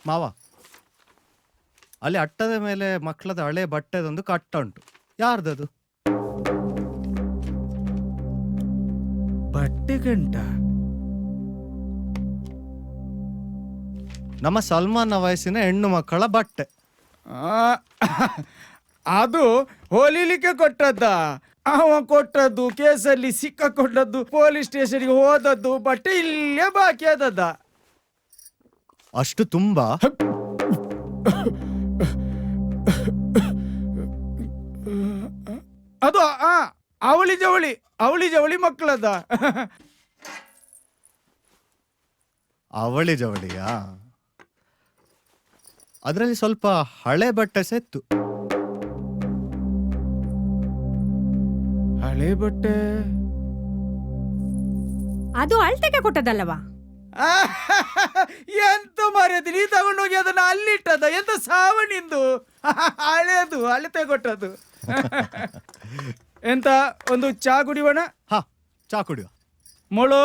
ಮಾವ, ಅಲ್ಲಿ ಅಟ್ಟದ ಮೇಲೆ ಮಕ್ಕಳದ ಹಳೆ ಬಟ್ಟೆದೊಂದು ಕಟ್ಟ ಉಂಟು. ಯಾರ್ದದು? ಬಟ್ಟೆ ಗಂಟ? ನಮ್ಮ ಸಲ್ಮಾನ್ನ ವಯಸ್ಸಿನ ಹೆಣ್ಣು ಮಕ್ಕಳ ಬಟ್ಟೆ. ಅದು ಹೊಲಿಲಿಕ್ಕೆ ಕೊಟ್ಟದ್ದ. ಅವ ಕೊಟ್ಟದ್ದು, ಕೇಸಲ್ಲಿ ಸಿಕ್ಕಾಕೊಂಡದ್ದು, ಪೊಲೀಸ್ ಸ್ಟೇಷನ್ಗೆ ಹೋದದ್ದು, ಬಟ್ಟೆ ಇಲ್ಲೇ ಬಾಕಿ ಆದದ್ದ. ಅಷ್ಟು ತುಂಬಾ? ಅದು ಅವಳಿ ಜವಳಿ ಮಕ್ಕಳದ. ಅವಳಿ ಜವಳಿಯಾ? ಅದರಲ್ಲಿ ಸ್ವಲ್ಪ ಹಳೆ ಬಟ್ಟೆ ಸಹ ಇತ್ತು. ಹಳೆ ಬಟ್ಟೆ? ಅದು ಅಳ್ತೆಗೆ ಕೊಟ್ಟದಲ್ಲವಾ? ಎಂತ ಮರ್ಯಾದೆ, ನೀ ತಗೊಂಡೋಗಿ ಅದನ್ನ ಅಲ್ಲಿಟ್ಟದ? ಎಂತ ಸಾವಣಿಂದು? ಹಳೇದು, ಅಳತೆ ಕೊಟ್ಟದ್ದು. ಎಂತ ಒಂದು ಚಾ ಕುಡಿಯೋಣ? ಹಾ, ಚಾ ಕುಡಿಯುವ. ಮೊಳು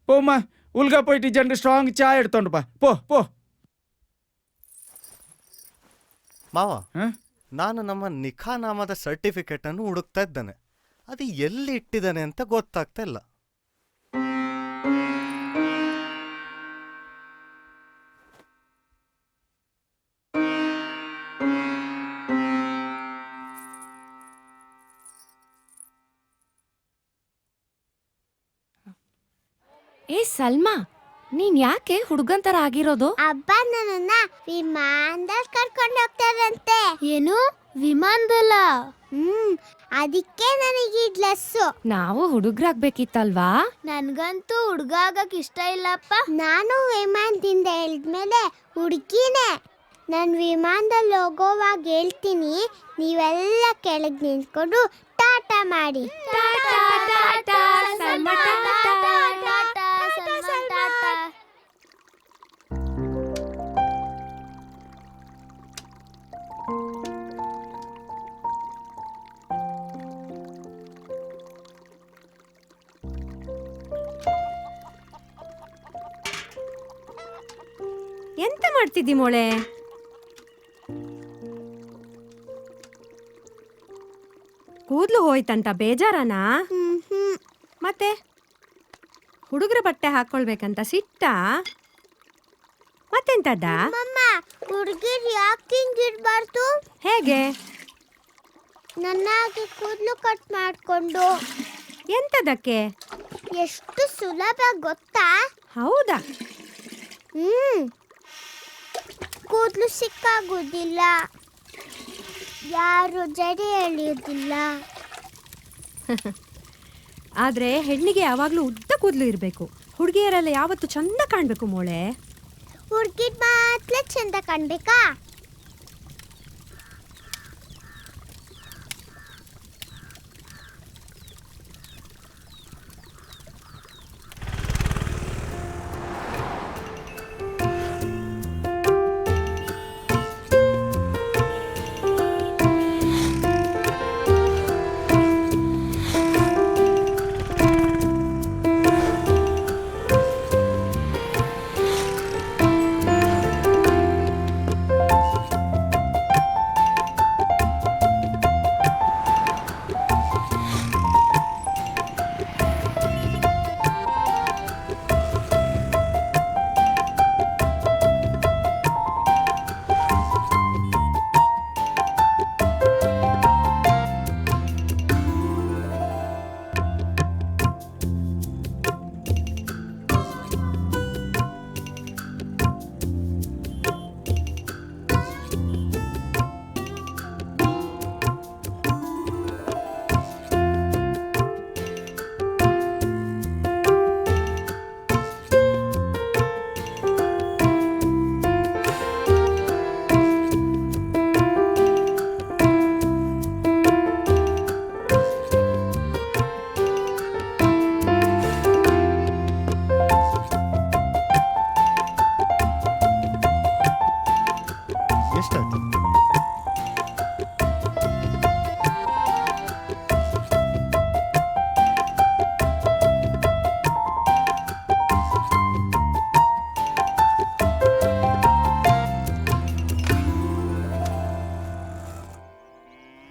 போம்மா, உள்கா போயிட்டு ஜெண்டு ஸ்ட்ராங் சாய் எடுத்தோண்டு பா. போ போ. ಮಾವ, ನಾನು ನಮ್ಮ ನಿಖಾ ನಾಮದ ಸರ್ಟಿಫಿಕೇಟ್ ಅನ್ನು ಹುಡುಕ್ತಾ ಇದ್ದೇನೆ. ಅದು ಎಲ್ಲಿ ಇಟ್ಟಿದ್ದಾನೆ ಅಂತ ಗೊತ್ತಾಗ್ತಾ ಇಲ್ಲ. ಏ ಸಲ್ಮಾ, ನೀನ್ ಯಾಕೆ ಹುಡುಗನ್ ತರ ಆಗಿರೋದು? ಅಬ್ಬ ನನ್ನನ್ನ ವಿಮಾನದಲ್ಲಿ ಕರ್ಕೊಂಡು ಹೋಗ್ತಾರಂತೆ. ಏನು ವಿಮಾನದಲ್ಲ? ಅದಕ್ಕೆ ನನಗೆ ಈ ಡ್ರೆಸ್ಸು. ನಾವು ಹುಡುಗ್ರಾಗ್ಬೇಕಿತ್ತಲ್ವಾ? ನನ್ಗಂತೂ ಹುಡುಗ ಆಗಕ್ ಇಷ್ಟ ಇಲ್ಲಪ್ಪ. ನಾನು ವಿಮಾನದಿಂದ ಇಳಿದ್ಮೇಲೆ ಹುಡುಗಿನೇ. ನಾನು ವಿಮಾನದಲ್ಲಿ ಹೋಗೋವಾಗ ಹೇಳ್ತೀನಿ, ನೀವೆಲ್ಲ ಕೆಳಗೆ ನಿಂತ್ಕೊಂಡು ಟಾಟಾ ಮಾಡಿ. ಟಾಟಾ ಟಾಟಾ ಸಲ್ಮಾ, ಟಾಟಾ ಟಾಟಾ ಸಲ್ಮಾ, ಟಾಟಾ. ಎಂತ ಮಾಡ್ತಿದ್ದಿ ಮೋಳೆ? ಕೂದ್ಲು ಹೋಯ್ತಂತ ಬೇಜಾರನಾ? ಮತ್ತೆ ಹುಡುಗರ ಬಟ್ಟೆ ಹಾಕೊಳ್ಬೇಕಂತ ಸಿಟ್ಟ? ಮತ್ತೆಂತದ? ಹುಡುಗಿರು ಯಾಕೆ ಹಿಂಗಿರ್ಬಾರ್ದು? ಹೇಗೆ? ನನ್ನಾಗೆ ಕೂದಲು ಕಟ್ ಮಾಡ್ಕೊಂಡು. ಎಂತದಕ್ಕೆ? ಎಷ್ಟು ಸುಲಭ ಗೊತ್ತಾ? ಹೌದಾ? ಕೂದಲು ಸಿಕ್ಕಾಗೋದಿಲ್ಲ, ಯಾರು ಜಡೆ ಎಳೆಯೋದಿಲ್ಲ. ಆದ್ರೆ ಹೆಣ್ಣಿಗೆ ಯಾವಾಗ್ಲೂ ಉದ್ದ ಕೂದಲು ಇರಬೇಕು. ಹುಡುಗಿಯರೆಲ್ಲ ಯಾವತ್ತು ಚಂದ ಕಾಣ್ಬೇಕು ಮೋಳೆ. ಹುಡುಗಿದ್ ಮಾತ್ರ ಚಂದ ಕಾಣ್ಬೇಕಾ?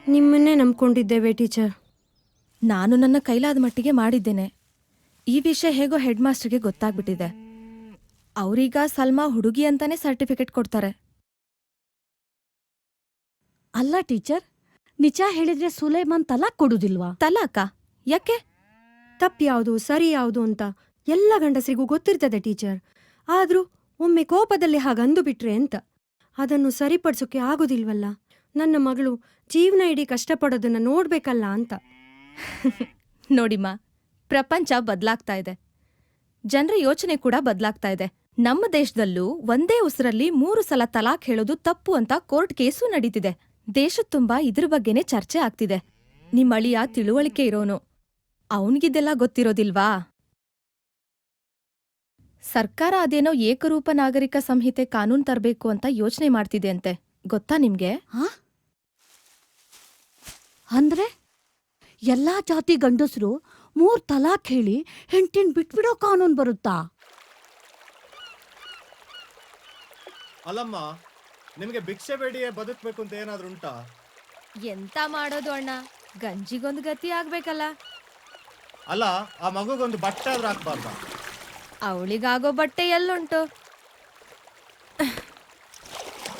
ನಿಮ್ಮನ್ನೇ ನಂಬ್ಕೊಂಡಿದ್ದೇವೆ ಟೀಚರ್. ನಾನು ನನ್ನ ಕೈಲಾದ ಮಟ್ಟಿಗೆ ಮಾಡಿದ್ದೇನೆ. ಈ ವಿಷಯ ಹೇಗೋ ಹೆಡ್ ಮಾಸ್ಟರ್ಗೆ ಗೊತ್ತಾಗ್ಬಿಟ್ಟಿದೆ. ಅವರೀಗ ಸಲ್ಮಾ ಹುಡುಗಿ ಅಂತಾನೆ ಸರ್ಟಿಫಿಕೇಟ್ ಕೊಡ್ತಾರೆ. ಅಲ್ಲ ಟೀಚರ್, ನಿಜ ಹೇಳಿದ್ರೆ ಸುಲೈಮಾನ್ ತಲಾಕ್ ಕೊಡುದಿಲ್ವಾ? ತಲಾಕ? ಯಾಕೆ? ತಪ್ಪು ಯಾವುದು ಸರಿ ಯಾವುದು ಅಂತ ಎಲ್ಲ ಗಂಡಸರಿಗೂ ಗೊತ್ತಿರ್ತದೆ ಟೀಚರ್. ಆದ್ರೂ ಒಮ್ಮೆ ಕೋಪದಲ್ಲಿ ಹಾಗಂದು ಬಿಟ್ರೆ ಅಂತ ಅದನ್ನು ಸರಿಪಡಿಸೋಕೆ ಆಗೋದಿಲ್ವಲ್ಲ. ನನ್ನ ಮಗಳು ಜೀವನ ಇಡೀ ಕಷ್ಟಪಡೋದನ್ನ ನೋಡ್ಬೇಕಲ್ಲ ಅಂತ. ನೋಡಿಮ್ಮ, ಪ್ರಪಂಚ ಬದಲಾಗ್ತಾ ಇದೆ, ಜನರ ಯೋಚನೆ ಕೂಡ ಬದಲಾಗ್ತಾ ಇದೆ. ನಮ್ಮ ದೇಶದಲ್ಲೂ ಒಂದೇ ಉಸಿರಲ್ಲಿ 3 ಸಲ ತಲಾಕ್ ಹೇಳೋದು ತಪ್ಪು ಅಂತ ಕೋರ್ಟ್ ಕೇಸು ನಡೀತಿದೆ. ದೇಶದ ತುಂಬಾ ಇದ್ರ ಬಗ್ಗೆನೇ ಚರ್ಚೆ ಆಗ್ತಿದೆ. ನಿಮ್ಮ ಅಳಿಯ ತಿಳುವಳಿಕೆ ಇರೋನು, ಅವನಿಗಿದೆಲ್ಲ ಗೊತ್ತಿರೋದಿಲ್ವಾ? ಸರ್ಕಾರ ಅದೇನೋ ಏಕರೂಪ ನಾಗರಿಕ ಸಂಹಿತೆ ಕಾನೂನು ತರಬೇಕು ಅಂತ ಯೋಚನೆ ಮಾಡ್ತಿದೆ ಅಂತೆ, ಗೊತ್ತಾ ನಿಮ್ಗೆ? ಅಂದ್ರೆ ಎಲ್ಲಾ ಜಾತಿ ಗಂಡಸರು 3 ತಲಾಕ್ ಹೇಳಿ ಹೆಂಡತಿನ ಬಿಟ್ಬಿಡೋ ಕಾನೂನು ಬರುತ್ತಾ? ಅಲ್ಲಮ್ಮ, ನಿಮಗೆ ಭಿಕ್ಷೆ ಬೇಡಿಯೇ ಬದುಕಬೇಕು ಅಂತ ಏನಾದ್ರೂ ಉಂಟಾ? ಎಂತ ಮಾಡೋದು ಅಣ್ಣ, ಗಂಜಿಗೊಂದು ಗತಿ ಆಗ್ಬೇಕಲ್ಲ. ಅಲ್ಲ, ಆ ಮಗುಗೊಂದು ಬಟ್ಟೆ ಆದ್ರೂ ಹಾಕ್ಬಾರ್ದ? ಅವಳಿಗಾಗೋ ಬಟ್ಟೆ ಎಲ್ಲುಂಟು?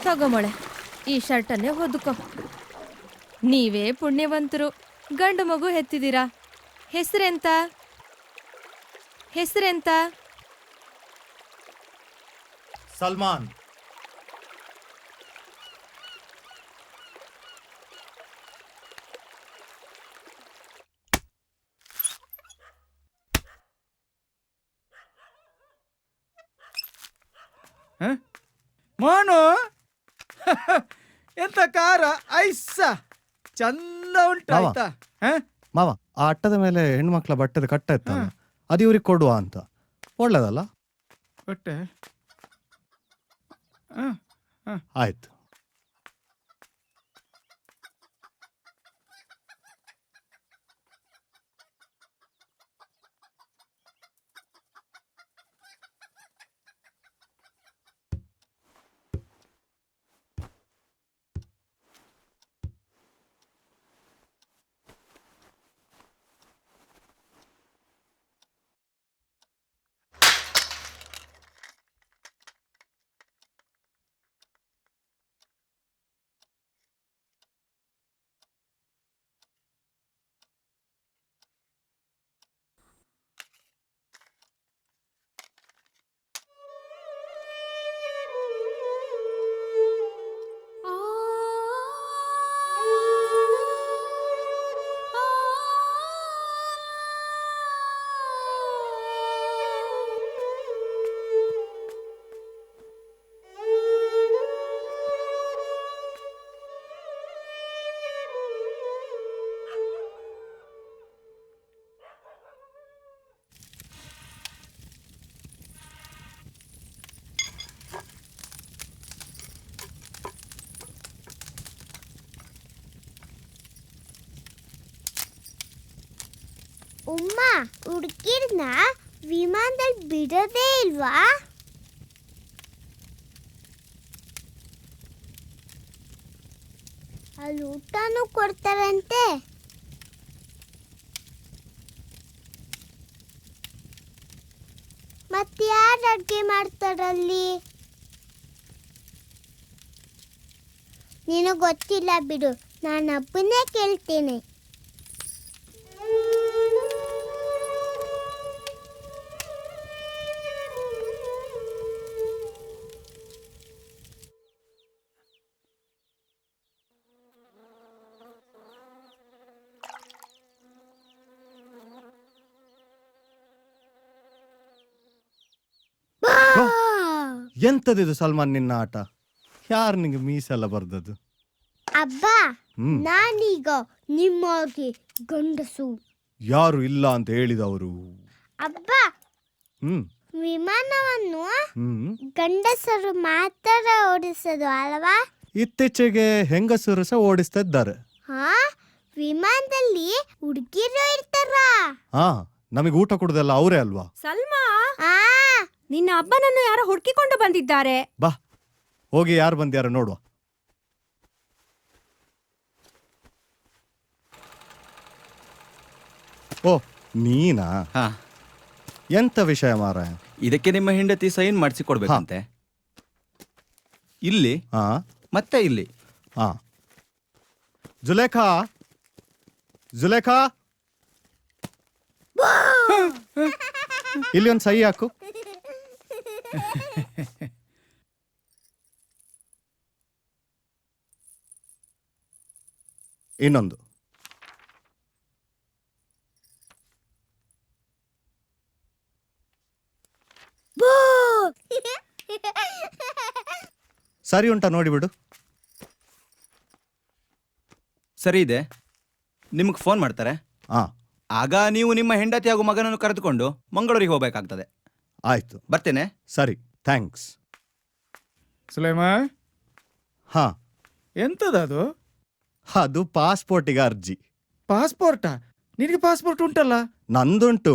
ತಗೊಮೊಳೆ, ಈ ಶರ್ಟನ್ನೇ ಹೊದ್ದುಕೋ. ನೀವೇ ಪುಣ್ಯವಂತರು, ಗಂಡು ಮಗು ಹೆತ್ತಿದ್ದೀರಾ. ಹೆಸರೆಂತ? ಹೆಸರೆಂತ? ಸಲ್ಮಾನ್. ಮೋನು ಎಂತ ಕಾರ ಐಸ ಚಂದ ಉಂಟಾಯ್ತಾ? ಮಾವ, ಆ ಅಟ್ಟದ ಮೇಲೆ ಹೆಣ್ಮಕ್ಳ ಬಟ್ಟೆದ ಕಟ್ಟ ಇತ್ತಲ್ಲ, ಅದು ಇವ್ರಿಗೆ ಕೊಡುವ ಅಂತ. ಒಳ್ಳೇದಲ್ಲ? ಬಟ್ಟೆ ಆಯ್ತು. ಉಮ್ಮ, ಹುಡುಗಿರ್ನ ವಿಮಾನದಲ್ಲಿ ಬಿಡೋದೇ ಇಲ್ವಾ? ಅಲ್ಲಿ ಊಟನೂ ಕೊಡ್ತಾರಂತೆ. ಮತ್ತೆ ಯಾರು ಅಡ್ಗೆ ಮಾಡ್ತಾರಲ್ಲಿ? ನಿನಗೆ ಗೊತ್ತಿಲ್ಲ ಬಿಡು, ನಾನು ಅಪ್ಪನೇ ಕೇಳ್ತೇನೆ. ಎಂತದಿದು ಸಲ್ಮಾನ್ ನಿನ್ನ ಆಟ? ಯಾರು ನಿಂಗೆ ಮೀಸೆಲ್ಲ ಬರ್ದದ್ದು? ಅಬ್ಬ, ನಾನೀಗ ನಿಮ್ಮಾಗೆ ಗಂಡಸು. ಯಾರು ಇಲ್ಲ ಅಂತ ಹೇಳಿದವರು? ಅಬ್ಬ, ವಿಮಾನವನ್ನು ಗಂಡಸರು ಮಾತ್ರ ಓಡಿಸೋದು ಅಲ್ವಾ? ಇತ್ತೀಚೆಗೆ ಹೆಂಗಸರು ಸಹ ಓಡಿಸ್ತಾ ಇದ್ದಾರೆ. ವಿಮಾನದಲ್ಲಿ ಹುಡುಗಿರು ಇರ್ತಾರ. ನಮಗೆ ಊಟ ಕೊಡುದಲ್ಲ ಅವರೇ ಅಲ್ವಾ? ಸಲ್ಮಾ, ನಿನ್ನ ಅಬ್ಬನನ್ನು ಯಾರೋ ಹುಡುಕಿಕೊಂಡು ಬಂದಿದ್ದಾರೆ. ಬಾ, ಹೋಗಿ ಯಾರು ಬಂದ್ಯಾರ ನೋಡುವ. ಓ ನೀನಾ? ಹಾ, ಎಂತ ವಿಷಯ ಮಾರ? ಇದಕ್ಕೆ ನಿಮ್ಮ ಹೆಂಡತಿ ಸೈನ್ ಮಾಡಿಸಿ ಕೊಡ್ಬೇಕಂತೆ. ಇಲ್ಲಿ ಹಾ ಮತ್ತೆ ಇಲ್ಲಿ. ಹಾ. ಜುಲೇಖಾ, ಜುಲೇಖಾ, ಇಲ್ಲಿ ಒಂದು ಸಹಿ ಹಾಕು. ಇನ್ನೊಂದು. ಸರಿ ಉಂಟಾ ನೋಡಿಬಿಡು. ಸರಿ ಇದೆ. ನಿಮ್ಗೆ ಫೋನ್ ಮಾಡ್ತಾರೆ. ಹಾ ಆಗ ನೀವು ನಿಮ್ಮ ಹೆಂಡತಿ ಹಾಗೂ ಮಗನನ್ನು ಕರೆದುಕೊಂಡು ಮಂಗಳೂರಿಗೆ ಹೋಗ್ಬೇಕಾಗ್ತದೆ. ಆಯ್ತು, ಬರ್ತೇನೆ. ಸರಿ, ಥ್ಯಾಂಕ್ಸ್. ಸುಲೈಮಾ, ಹಾ, ಎಂತದದು? ಅದು ಪಾಸ್ಪೋರ್ಟಿಗೆ ಅರ್ಜಿ. ಪಾಸ್ಪೋರ್ಟಾ? ನಿನಗೆ ಪಾಸ್ಪೋರ್ಟ್ ಉಂಟಲ್ಲ? ನಂದುಂಟು,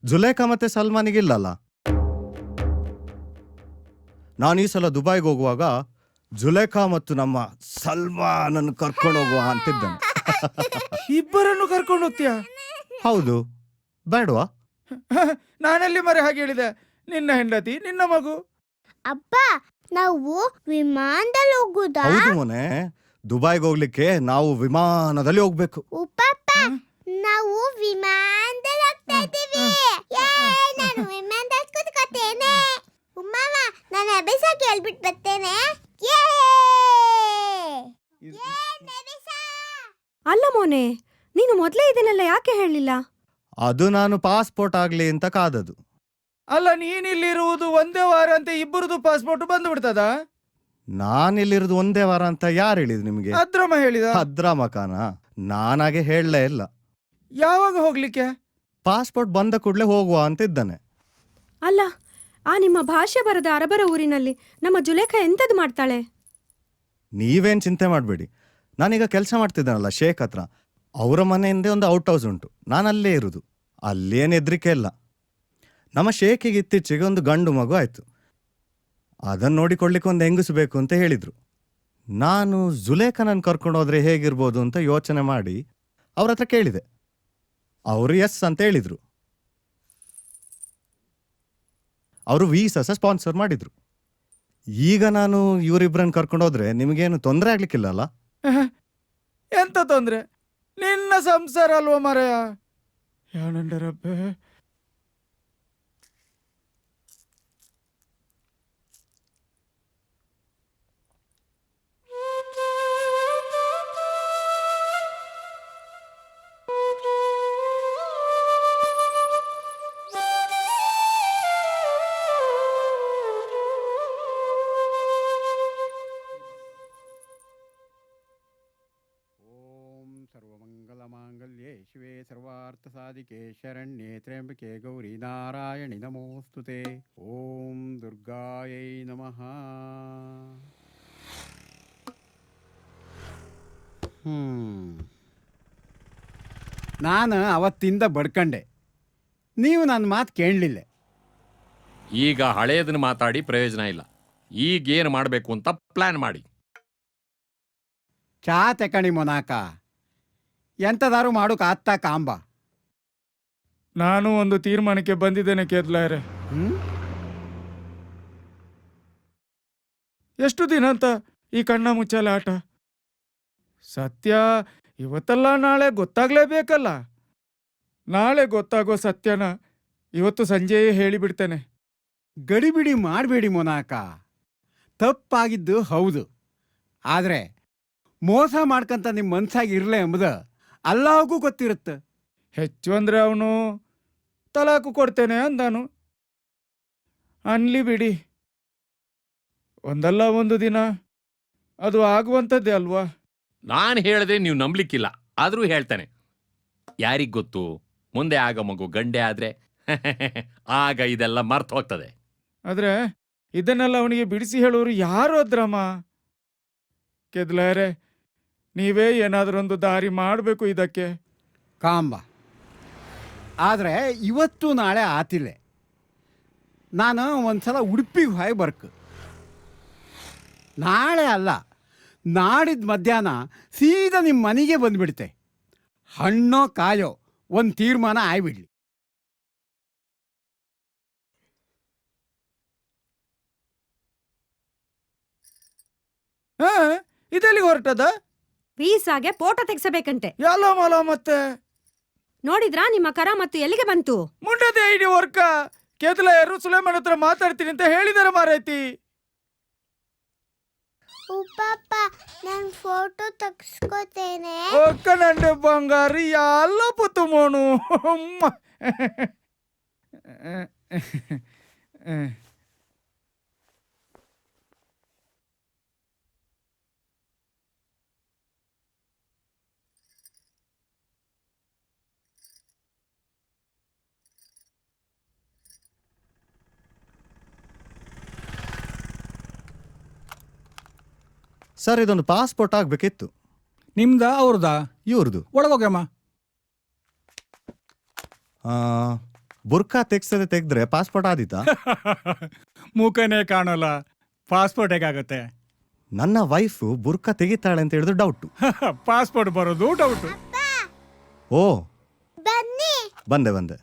ಜುಲೇಖಾ ಮತ್ತೆ ಸಲ್ಮಾನಿಗಿಲ್ಲಲ್ಲ. ನಾನು ಈ ಸಲ ದುಬೈಗೆ ಹೋಗುವಾಗ ಜುಲೇಖಾ ಮತ್ತು ನಮ್ಮ ಸಲ್ಮಾನನ್ನು ಕರ್ಕೊಂಡು ಹೋಗುವ ಅಂತಿದ್ದಾನೆ. ಇಬ್ಬರನ್ನು ಕರ್ಕೊಂಡು ಹೋಗ್ತೀಯಾ? ಹೌದು, ಬೇಡವಾ? ನಾನಲ್ಲಿ ಮರೆ ಹಾಗೆ ಹೇಳಿದೆ. ನಿನ್ನ ಹೆಂಡತಿ, ನಿನ್ನ ಮಗು. ಅಪ್ಪ, ನಾವು ವಿಮಾನದಲ್ಲಿ ಹೋಗುದಾ? ಹೌದು ಮೊನೆ, ದುಬೈಗೆ ಹೋಗ್ಲಿಕ್ಕೆ ನಾವು ವಿಮಾನದಲ್ಲಿ ಹೋಗ್ಬೇಕು. ಉಪ್ಪಪ್ಪ, ನಾವು ವಿಮಾನದಲ್ಲಿ ಹೋಗ್ತಾ ಇದ್ದೀವಿ. ನಾನು ವಿಮಾನದಲ್ಲಿ ಕೂತ್ಕೋತೇನೆ. ಉಮ್ಮಮ್ಮ, ನಾನು ಅಭ್ಯಾಸ ಕೇಳ್ಬಿಟ್ಟು ಬರ್ತೇನೆ. ಅಲ್ಲ ಮೋನೆ, ನೀನು ಮೊದಲೇ ಇದನ್ನೆಲ್ಲ ಯಾಕೆ ಹೇಳಿಲ್ಲ? ಅದು ನಾನು ಪಾಸ್ಪೋರ್ಟ್ ಆಗ್ಲಿ ಅಂತ ಕಾದದು. ಅಲ್ಲ, ನೀನಿಲ್ಲಿರುವುದು ಒಂದೇ ವಾರ ಅಂತ ಇಬ್ಬರದು ಪಾಸ್ಪೋರ್ಟ್ ಬಂದು ಬಿಡ್ತದ? ನಾನಿಲ್ಲಿರೋದು ಒಂದೇ ವಾರ ಅಂತ ಯಾರು ಹೇಳಿದ್ ನಿಮ್ಗೆ? ಅದ್ರಮ್ಮ ಹೇಳಿದ. ಭದ್ರಾಮಕಾನ? ನಾನಾಗೆ ಹೇಳಲೇ ಇಲ್ಲ. ಯಾವಾಗ ಹೋಗ್ಲಿಕ್ಕೆ? ಪಾಸ್ಪೋರ್ಟ್ ಬಂದ ಕೂಡಲೇ ಹೋಗುವ ಅಂತ ಇದ್ದಾನೆ. ಅಲ್ಲ, ಆ ನಿಮ್ಮ ಭಾಷೆ ಬರದ ಅರಬರ ಊರಿನಲ್ಲಿ ನಮ್ಮ ಜುಲೇಖಾ ಎಂತದು ಮಾಡ್ತಾಳೆ? ನೀವೇನ್ ಚಿಂತೆ ಮಾಡಬೇಡಿ. ನಾನೀಗ ಕೆಲಸ ಮಾಡ್ತಿದ್ದಾನಲ್ಲ ಶೇಖ್ ಹತ್ರ, ಅವರ ಮನೆಯಿಂದೇ ಒಂದು ಔಟ್ ಹೌಸ್ ಉಂಟು. ನಾನು ಅಲ್ಲೇ ಇರುವುದು. ಅಲ್ಲೇನು ಹೆದ್ರಿಕೆ ಇಲ್ಲ. ನಮ್ಮ ಶೇಖಿಗೆ ಇತ್ತೀಚೆಗೆ ಒಂದು ಗಂಡು ಮಗು ಆಯಿತು. ಅದನ್ನು ನೋಡಿಕೊಳ್ಳಿಕ್ಕೆ ಒಂದು ಹೆಂಗಸು ಬೇಕು ಅಂತ ಹೇಳಿದರು. ನಾನು ಜುಲೇಖನನ್ನು ಕರ್ಕೊಂಡು ಹೋದ್ರೆ ಹೇಗಿರ್ಬೋದು ಅಂತ ಯೋಚನೆ ಮಾಡಿ ಅವ್ರ ಹತ್ರ ಕೇಳಿದೆ. ಅವರು ಎಸ್ ಅಂತ ಹೇಳಿದರು. ಅವರು ವೀಸಾ ಸ್ಪಾನ್ಸರ್ ಮಾಡಿದ್ರು. ಈಗ ನಾನು ಇವರಿಬ್ಬರನ್ನು ಕರ್ಕೊಂಡು ಹೋದ್ರೆ ನಿಮಗೇನು ತೊಂದರೆ ಆಗ್ಲಿಕ್ಕಿಲ್ಲಲ್ಲ? ಎಂತ ತೊಂದ್ರೆ? ನಿನ್ನ ಸಂಸಾರ ಅಲ್ವ ಮರೆಯ. ಯಾನಂಡರಬ್ಬೆ, ಸರ್ವಮಂಗಲಮಾಂಗಲ್ಯೆ ಶಿವೆ ಸರ್ವಾರ್ಥಸಾಧಿಕೆ ಶರಣ್ಯೆ ತ್ರ್ಯಂಬಕೆ ಗೌರಿ ನಾರಾಯಣಿ ನಮೋಸ್ತುತೆ. ಓಂ ದುರ್ಗಾಯೈ ನಮಃ. ನಾನು ಅವತ್ತಿಂದ ಬಡ್ಕಂಡೆ, ನೀವು ನನ್ನ ಮಾತು ಕೇಳಲಿಲ್ಲ. ಈಗ ಹಳೇದನ್ನ ಮಾತಾಡಿ ಪ್ರಯೋಜನ ಇಲ್ಲ. ಈಗೇನು ಮಾಡಬೇಕು ಅಂತ ಪ್ಲಾನ್ ಮಾಡಿ. ಚಾ ತೆಕಣಿ ಮೊನಾಕ, ಎಂತದಾರು ಮಾಡೋಕೆ ಆತ್ತ ಕಾಂಬ. ನಾನು ಒಂದು ತೀರ್ಮಾನಕ್ಕೆ ಬಂದಿದ್ದೇನೆ ಕೇದ್ಲಾರೆ. ಎಷ್ಟು ದಿನ ಅಂತ ಈ ಕಣ್ಣ ಮುಚ್ಚಾಲೆ ಆಟ? ಸತ್ಯ ಇವತ್ತಲ್ಲ ನಾಳೆ ಗೊತ್ತಾಗ್ಲೇಬೇಕಲ್ಲ. ನಾಳೆ ಗೊತ್ತಾಗೋ ಸತ್ಯನ ಇವತ್ತು ಸಂಜೆಯೇ ಹೇಳಿಬಿಡ್ತೇನೆ. ಗಡಿಬಿಡಿ ಮಾಡಬೇಡಿ ಮೊನಾಕ. ತಪ್ಪಾಗಿದ್ದು ಹೌದು, ಆದರೆ ಮೋಸ ಮಾಡ್ಕಂತ ನಿಮ್ಮ ಮನ್ಸಾಗಿ ಇರಲೇ ಎಂಬುದು ಅಲ್ಲಾಗೂ ಗೊತ್ತಿರುತ್ತೆ. ಹೆಚ್ಚು ಅಂದರೆ ಅವನು ತಲಾಕು ಕೊಡ್ತೇನೆ ಅಂದಾನು. ಅನ್ಲಿ ಬಿಡಿ, ಒಂದಲ್ಲ ಒಂದು ದಿನ ಅದು ಆಗುವಂಥದ್ದೇ ಅಲ್ವಾ? ನಾನು ಹೇಳಿದ್ರೆ ನೀವು ನಂಬಲಿಕ್ಕಿಲ್ಲ, ಆದರೂ ಹೇಳ್ತಾನೆ. ಯಾರಿಗ್ ಗೊತ್ತು, ಮುಂದೆ ಆಗ ಮಗು ಗಂಡೆ ಆದ್ರೆ ಆಗ ಇದೆಲ್ಲ ಮರ್ತು ಹೋಗ್ತದೆ. ಆದರೆ ಇದನ್ನೆಲ್ಲ ಅವನಿಗೆ ಬಿಡಿಸಿ ಹೇಳೋರು ಯಾರು ಅದ್ರಮ್ಮ? ಕೆದ್ಲಾರೆ, ನೀವೇ ಏನಾದ್ರೊಂದು ದಾರಿ ಮಾಡಬೇಕು ಇದಕ್ಕೆ. ಕಾಂಬ, ಆದರೆ ಇವತ್ತು ನಾಳೆ ಆತಿಲ್ಲ. ನಾನು ಒಂದ್ಸಲ ಉಡುಪಿಗೆ ಹೋಗಿ ಬರ್ಕು. ನಾಳೆ ಅಲ್ಲ, ನಾಡಿದ್ದು ಮಧ್ಯಾಹ್ನ ಸೀದಾ ನಿಮ್ಮ ಮನೆಗೆ ಬಂದುಬಿಡ್ತೆ. ಹಣ್ಣೋ ಕಾಯೋ ಒಂದು ತೀರ್ಮಾನ ಆಗ್ಬಿಡ್ಲಿ. ಇದೆಲ್ಲಿಗೆ ಹೊರಟದ? ವೀಸಾಗೆ ಫೋಟೋ ತೆಗ್ಸಬೇಕಂತೆ. ಎಲ್ಲ ಮಲ ಮತ್ತೆ ನೋಡಿದ್ರಾ ನಿಮ್ಮ ಕರ ಮತ್ತು ಎಲ್ಲಿಗೆ ಬಂತು? ಮುಂಡದೆ ಐಡಿ ವರ್ಕ ಕೇತಲ ಯಾರು ಸುಲೇಮನ್ ಹತ್ರ ಮಾತಾಡ್ತೀನಿ ಅಂತ ಹೇಳಿದಾರೆ ಮಾರೈತಿ. ಉಪ್ಪಪ್ಪ ನಾನು ಫೋಟೋ ತೆಗ್ಸ್ಕೊತೇನೆ. ಒಕ್ಕ ನಂಡೆ ಬಂಗಾರಿ ಎಲ್ಲ ಪುತ್ತು ಮೋನು. ಸರ್ ಇದೊಂದು ಪಾಸ್ಪೋರ್ಟ್ ಆಗ್ಬೇಕಿತ್ತು. ನಿಮ್ದ ಅವ್ರದಾ? ಇವ್ರದು. ಒಳಗೋಗ್ಯಮ್ಮ. ಬುರ್ಕಾ ತೆಗ್ದ್ರೆ ಪಾಸ್ಪೋರ್ಟ್ ಆದೀತಾ? ಮೂಕನೇ ಕಾಣೋಲ್ಲ, ಪಾಸ್ಪೋರ್ಟ್ ಹೇಗಾಗತ್ತೆ? ನನ್ನ ವೈಫು ಬುರ್ಕಾ ತೆಗಿತಾಳೆ ಅಂತ ಹೇಳಿದ್ರು ಡೌಟು. ಪಾಸ್ಪೋರ್ಟ್ ಬರೋದು ಡೌಟು. ಓ ಬನ್ನಿ. ಬಂದೆ.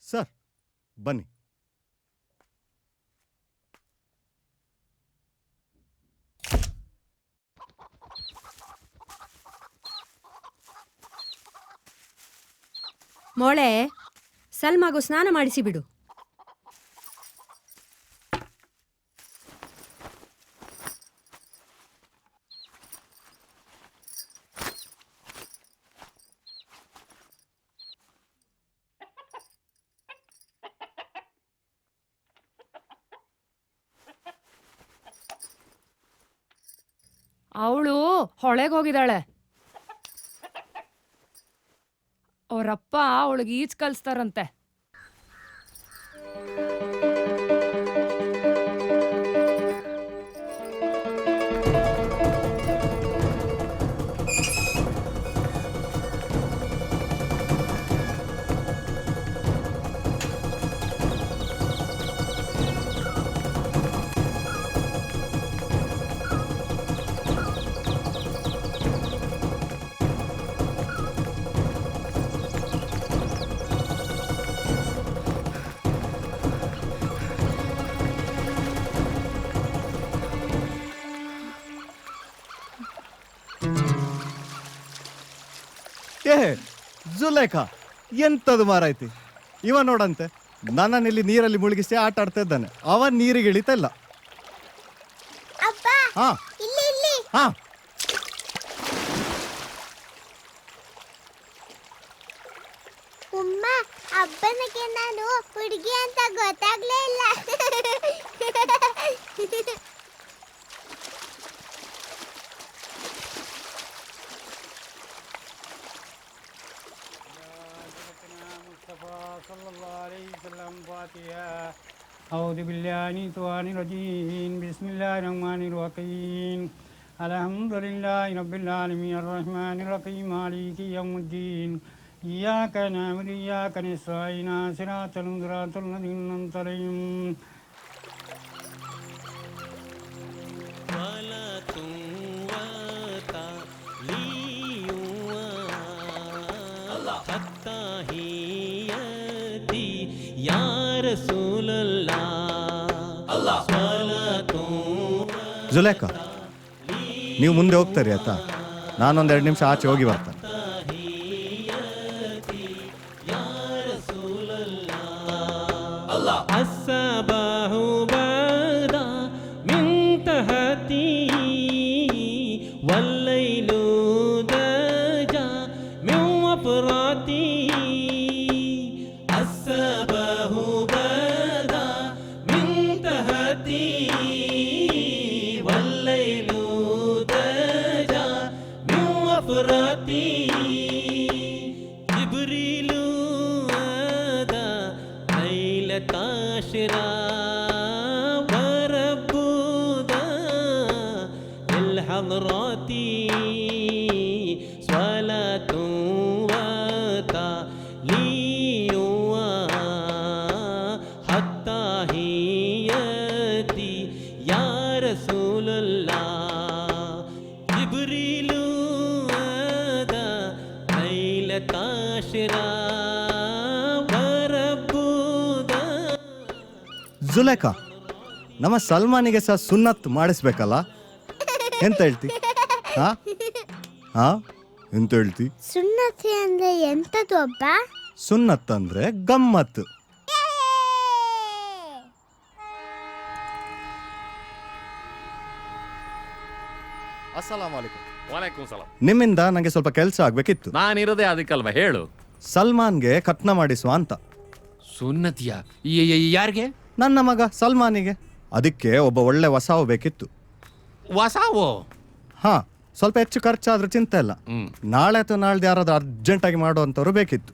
ಸರ್ ಬನ್ನಿ. ಮೋಳೆ, ಸಲ್ಮಾಗೂ ಸ್ನಾನ ಮಾಡಿಸಿ ಬಿಡು. ಅವಳು ಹೊಳೆಗೆ ಹೋಗಿದ್ದಾಳೆ. ಅವರಪ್ಪ ಅವಳಿಗೆ ಈಜ್ ಕಲಿಸ್ತಾರಂತೆ. ಜುಲೇಖಾ ಎಂತದು ಮಾರಾಯ್ತಿ, ಇವ ನೋಡಂತೆ ನನ್ನನ್ನಿಲ್ಲಿ ನೀರಲ್ಲಿ ಮುಳುಗಿಸಿ ಆಟ ಆಡ್ತಾ ಇದ್ದಾನೆ. ಅವ ನೀರಿಗೆ ಇಳಿತಾ ಇಲ್ಲ. ಹಾ ಹಾ ಉಮ್ಮ, ಅಪ್ಪನಿಗೆ ನಾನು ಹುಡುಗಿ ಅಂತ ಗೊತ್ತಾಗ್ಲೇ ಇಲ್ಲ. أعوذ بالله من الشيطان الرجيم بسم الله الرحمن الرحيم الحمد لله رب العالمين الرحمن الرحيم مالك يوم الدين إياك نعبد وإياك نستعين صراط الذين أنعمت عليهم ಜುಲೇಖಾ, ನೀವು ಮುಂದೆ ಹೋಗ್ತಾರೆ ಆಯ್ತಾ? ನಾನೊಂದು 2 ನಿಮಿಷ ಆಚೆ ಹೋಗಿ ಬರ್ತೇನೆ. الحضرات صلاة ಜಿಬ್ರೀಲು ಆದ ಲೈಲತಾಶಿರಾ ವರಬ್ಬುದ. ಜುಲೇಖಾ, ನಮ್ಮ ಸಲ್ಮಾನಿಗೆ ಸಹ ಸುನ್ನತ್ ಮಾಡಿಸ್ಬೇಕಲ್ಲ, ಎಂತ ಹೇಳ್ತಿ? ಹಾ ಹಾ ಎಂತ ಹೇಳ್ತಿ? ಸುನ್ನತಿ ಅಂದ್ರೆ ಎಂತದು ಅಬ್ಬ? ಸುನ್ನತ್ ಅಂದ್ರೆ ಗಮ್ಮತ್. ಅಸ್ಸಲಾಂ ವಾಲೇಕುಂ. ವಾಲೇಕುಂ ಸಲಾಂ. ನಿಮ್ಮಿಂದ ನಂಗೆ ಸ್ವಲ್ಪ ಕೆಲಸ ಆಗ್ಬೇಕಿತ್ತು. ನಾನಿರೋದೇ ಅದಕ್ಕಲ್ವಾ, ಹೇಳು. ಸಲ್ಮಾನ್ಗೆ ಕತ್ನ ಮಾಡಿಸುವ ಅಂತ. ಸುನ್ನತಿಯ ಯಾರಿಗೆ? ನನ್ನ ಮಗ ಸಲ್ಮಾನಿಗೆ. ಅದಕ್ಕೆ ಒಬ್ಬ ಒಳ್ಳೆ ವಸಾವು ಬೇಕಿತ್ತು. ವಸಾವೋ? ಹಾ, ಸ್ವಲ್ಪ ಹೆಚ್ಚು ಖರ್ಚಾದ್ರೂ ಚಿಂತೆ ಇಲ್ಲ. ನಾಳೆ ಅಥವಾ ನಾಳ್ದು ಯಾರಾದ್ರೂ ಅರ್ಜೆಂಟಾಗಿ ಮಾಡುವಂಥವ್ರು ಬೇಕಿತ್ತು.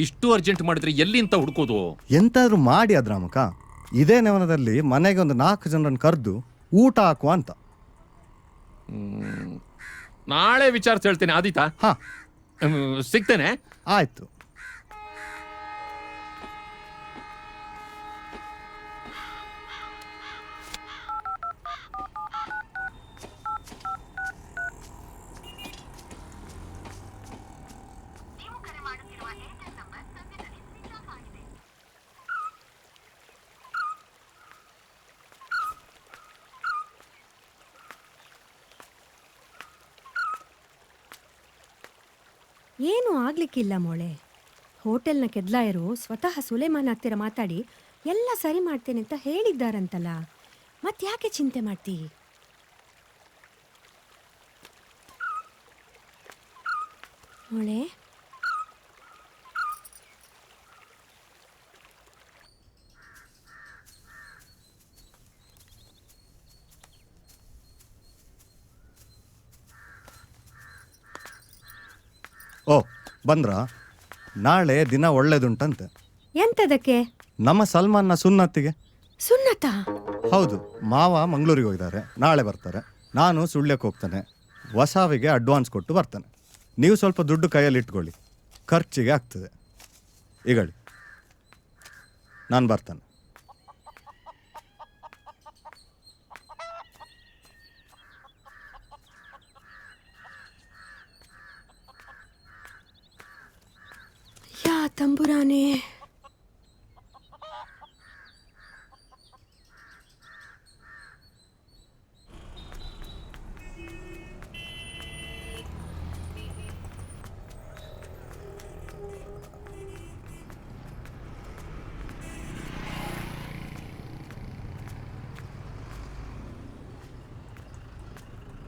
ಇಷ್ಟು ಅರ್ಜೆಂಟ್ ಮಾಡಿದ್ರೆ ಎಲ್ಲಿಂತ ಹುಡ್ಕೋದು? ಎಂತಾದ್ರೂ ಮಾಡಿ ಅದ್ರಾಮಕ. ಇದೇ ನೆವನದಲ್ಲಿ ಮನೆಗೆ ಒಂದು 4 ಜನರನ್ನು ಕರೆದು ಊಟ ಹಾಕುವ ಅಂತ. ನಾಳೆ ವಿಚಾರಿಸಿ ಹೇಳ್ತೇನೆ. ಆದೀತಾ? ಹಾ, ಸಿಗ್ತೇನೆ. ಆಯ್ತು. ಏನೂ ಆಗ್ಲಿಕ್ಕಿಲ್ಲ ಮೋಳೆ. ಹೋಟೆಲ್ನ ಕೆದ್ಲಾಯರು ಸ್ವತಃ ಸುಲೇಮಾನ್ ಹತ್ತಿರ ಮಾತಾಡಿ ಎಲ್ಲ ಸರಿ ಮಾಡ್ತೇನೆ ಅಂತ ಹೇಳಿದ್ದಾರಂತಲ್ಲ, ಮತ್ತ್ಯಾಕೆ ಚಿಂತೆ ಮಾಡ್ತೀ? ಮೋಳೆ, ಓ ಬಂದ್ರಾ? ನಾಳೆ ದಿನ ಒಳ್ಳೇದುಂಟಂತೆ. ಎಂತದಕ್ಕೆ? ನಮ್ಮ ಸಲ್ಮಾನ್ನ ಸುನ್ನತ್ತಿಗೆ. ಸುನ್ನತ? ಹೌದು, ಮಾವ ಮಂಗಳೂರಿಗೆ ಹೋಗಿದ್ದಾರೆ, ನಾಳೆ ಬರ್ತಾರೆ. ನಾನು ಸುಳ್ಯಕ್ಕೆ ಹೋಗ್ತಾನೆ, ವಸಾವಿಗೆ ಅಡ್ವಾನ್ಸ್ ಕೊಟ್ಟು ಬರ್ತಾನೆ. ನೀವು ಸ್ವಲ್ಪ ದುಡ್ಡು ಕೈಯಲ್ಲಿ ಇಟ್ಕೊಳ್ಳಿ, ಖರ್ಚಿಗೆ ಆಗ್ತದೆ. ಈಗಳಿ ನಾನು ಬರ್ತಾನೆ. ಯಾ ತಂಬುರಾನೇ.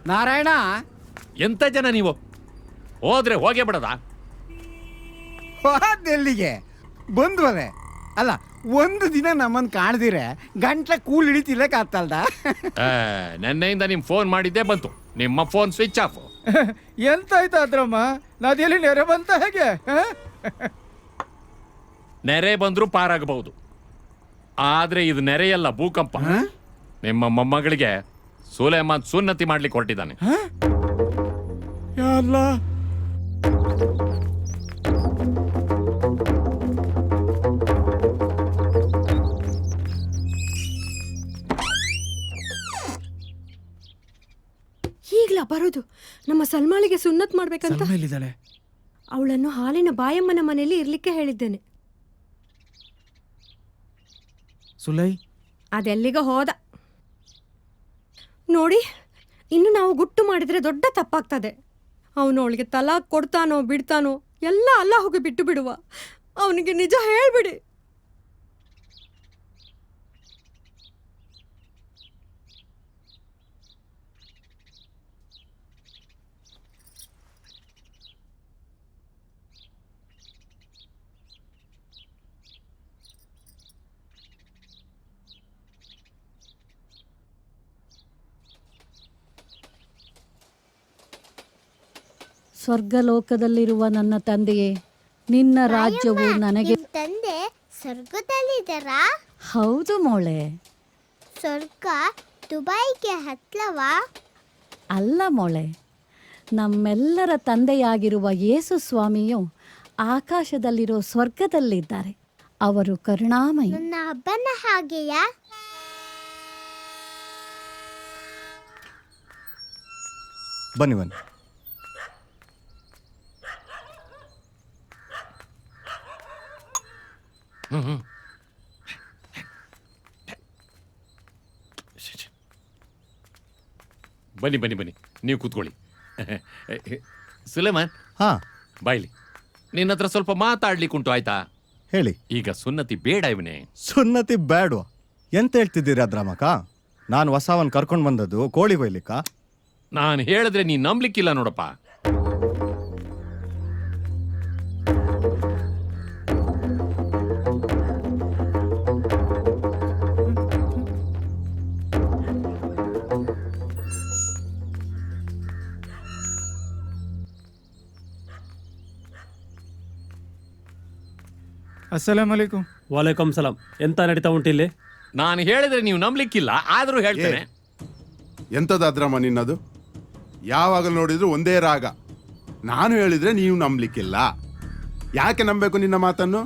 ನಾರಾಯಣ, ಎಂತ ಜನ ನೀವು? ಹೋದ್ರೆ ಹೋಗೇ ಬಿಡದ? ಎಲ್ಲಿಗೆ ಬಂದ್ವಲೆ? ಅಲ್ಲ, ಒಂದು ದಿನ ನಮ್ಮನ್ನು ಕಾಣ್ದಿರೆ ಗಂಟ್ಲ ಕೂಲ್ ಹಿಡಿತಿಲ್ಲಕ್ಕಾಗ್ತಲ್ದ? ನೆನ್ನೆಯಿಂದ ನಿಮ್ ಫೋನ್ ಮಾಡಿದ್ದೆ ಬಂತು, ನಿಮ್ಮ ಫೋನ್ ಸ್ವಿಚ್ ಆಫ್. ಎಂತಾಯ್ತು ಅದ್ರಮ್ಮ? ನಾದೆಲ್ಲಿ ನೆರೆ ಬಂತ ಹೇಗೆ? ನೆರೆ ಬಂದ್ರೂ ಪಾರಾಗಬಹುದು, ಆದ್ರೆ ಇದು ನೆರೆಯಲ್ಲ, ಭೂಕಂಪ. ನಿಮ್ಮ ಮೊಮ್ಮಗಳಿಗೆ ಸುಲೇಮಾನ್ ಸುನ್ನತಿ ಮಾಡ್ಲಿಕ್ಕೆ ಹೊರಟಿದ್ದಾನೆ. ಈಗ್ಲಾ ಬರೋದು? ನಮ್ಮ ಸಲ್ಮಾಳಿಗೆ ಸುನ್ನತ್ ಮಾಡ್ಬೇಕಂತ. ಅವಳನ್ನು ಹಾಲಿನ ಬಾಯಮ್ಮನ ಮನೆಯಲ್ಲಿ ಇರ್ಲಿಕ್ಕೆ ಹೇಳಿದ್ದೇನೆ. ಸುಲೈ ಅದೆಲ್ಲಿಗ ಹೋದ ನೋಡಿ. ಇನ್ನು ನಾವು ಗುಟ್ಟು ಮಾಡಿದ್ರೆ ದೊಡ್ಡ ತಪ್ಪಾಗ್ತದೆ. ಅವನು ಅವಳಿಗೆ ತಲಾಕ್ ಕೊಡ್ತಾನೋ ಬಿಡ್ತಾನೋ ಎಲ್ಲ ಅಲ್ಲಾಹುಗೆ ಬಿಟ್ಟು ಬಿಡುವ. ಅವನಿಗೆ ನಿಜ ಹೇಳ್ಬಿಡಿ. ಸ್ವರ್ಗಲೋಕದಲ್ಲಿರುವ ನನ್ನ ತಂದೆಯೇ, ನಿನ್ನ ರಾಜ್ಯವು ನನಗೆ. ತಂದೆ ಸ್ವರ್ಗದಲ್ಲಿದ್ದಾರಾ? ಹೌದು ಮೋಳೆ. ಸ್ವರ್ಗ ದುಬೈಗೆ ಹತ್ಲವಾ? ಅಲ್ಲ ಮೋಳೆ, ನಮ್ಮೆಲ್ಲರ ತಂದೆಯಾಗಿರುವ ಯೇಸು ಸ್ವಾಮಿಯು ಆಕಾಶದಲ್ಲಿರೋ ಸ್ವರ್ಗದಲ್ಲಿದ್ದಾರೆ. ಅವರು ಕರುಣಾಮಯಿ. ನನ್ನ ಹಬ್ಬನ ಹಾಗೆಯಾ? ಬನ್ನಿ ಬನ್ನಿ. ಬನ್ನಿ ಬನ್ನಿ ಬನ್ನಿ, ನೀವು ಕೂತ್ಕೊಳ್ಳಿ. ಸುಲೇಮಾನ್, ಹಾ ಬಾಯ್ಲಿ, ನಿನ್ನ ಹತ್ರ ಸ್ವಲ್ಪ ಮಾತಾಡ್ಲಿಕ್ಕುಂಟು, ಆಯ್ತಾ? ಹೇಳಿ. ಈಗ ಸುನ್ನತಿ ಬೇಡ ಇವನೇ. ಸುನ್ನತಿ ಬೇಡವಾ? ಎಂತ ಹೇಳ್ತಿದ್ದೀರಿ ಅದ್ರಾಮಕ? ನಾನು ಹೊಸವನ್ ಕರ್ಕೊಂಡು ಬಂದದ್ದು ಕೋಳಿ ಕೊಯ್ಲಿಕ್ಕ? ನಾನು ಹೇಳಿದ್ರೆ ನೀನ್ ನಂಬ್ಲಿಕ್ಕಿಲ್ಲ ನೋಡಪ್ಪ. ಅಸ್ಸಲಾಂ ಅಲೈಕುಂ. ವಾಲೇಕುಂ ಸಲಾಂ. ಎಂತ ನಡೀತಾ ಉಂಟಿಲ್ಲಿ? ನಾನು ಹೇಳಿದ್ರೆ ನೀವು ನಂಬ್ಲಿಕ್ಕಿಲ್ಲ, ಆದ್ರೂ ಹೇಳ್ತೇನೆ. ಎಂಥದ್ದು ಅದ್ರಮ್ಮ ನಿನ್ನದು? ಯಾವಾಗಲೂ ನೋಡಿದ್ರು ಒಂದೇ ರಾಗ. ನಾನು ಹೇಳಿದ್ರೆ ನೀವು ನಂಬಲಿಕ್ಕಿಲ್ಲ. ಯಾಕೆ ನಂಬಬೇಕು ನಿನ್ನ ಮಾತನ್ನು?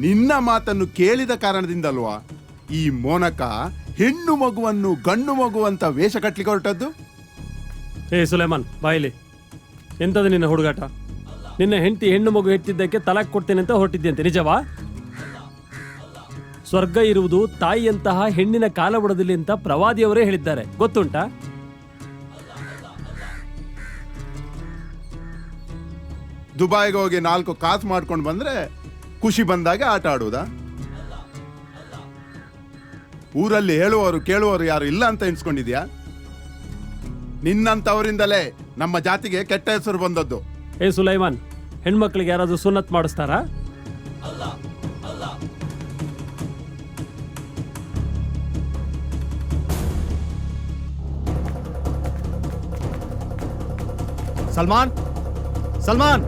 ನಿನ್ನ ಮಾತನ್ನು ಕೇಳಿದ ಕಾರಣದಿಂದಲ್ವಾ ಈ ಮೋನಕ ಹೆಣ್ಣು ಮಗುವನ್ನು ಗಂಡು ಮಗು ಅಂತ ವೇಷ ಕಟ್ಲಿಕ್ಕೆ ಹೊರಟದ್ದು? ಏ ಸುಲೇಮಾನ್, ಬಾಯಿಲಿ. ಎಂತದು ನಿನ್ನ ಹುಡುಗಾಟ? ನಿನ್ನ ಹೆಂಡತಿ ಹೆಣ್ಣು ಮಗು ಹೆತ್ತಿದ್ದಕ್ಕೆ ತಲಾಕ್ ಕೊಡ್ತೇನೆ ಅಂತ ಹೊರಟಿದ್ದಂತೆ, ನಿಜವಾ? ಸ್ವರ್ಗ ಇರುವುದು ತಾಯಿಯಂತಹ ಹೆಣ್ಣಿನ ಕಾಲ ಬುಡದಲ್ಲಿ ಅಂತ ಪ್ರವಾದಿಯವರೇ ಹೇಳಿದ್ದಾರೆ, ಗೊತ್ತುಂಟಾ? ದುಬೈಗೆ ಹೋಗಿ 4 ಕಾಸು ಮಾಡ್ಕೊಂಡು ಬಂದ್ರೆ ಖುಷಿ ಬಂದಾಗ ಆಟ ಆಡುವುದಾ? ಊರಲ್ಲಿ ಹೇಳುವವರು ಕೇಳುವವರು ಯಾರು ಇಲ್ಲ ಅಂತ ಎನ್ಸ್ಕೊಂಡಿದ್ಯಾ? ನಿನ್ನಂತವರಿಂದಲೇ ನಮ್ಮ ಜಾತಿಗೆ ಕೆಟ್ಟ ಹೆಸರು ಬಂದದ್ದು. ಏ ಸುಲೈಮಾನ್, ಹೆಣ್ಮಕ್ಳಿಗೆ ಯಾರಾದ್ರೂ ಸುನ್ನತ್ ಮಾಡಿಸ್ತಾರಾ? ಸಲ್ಮಾನ್, ಸಲ್ಮಾನ್,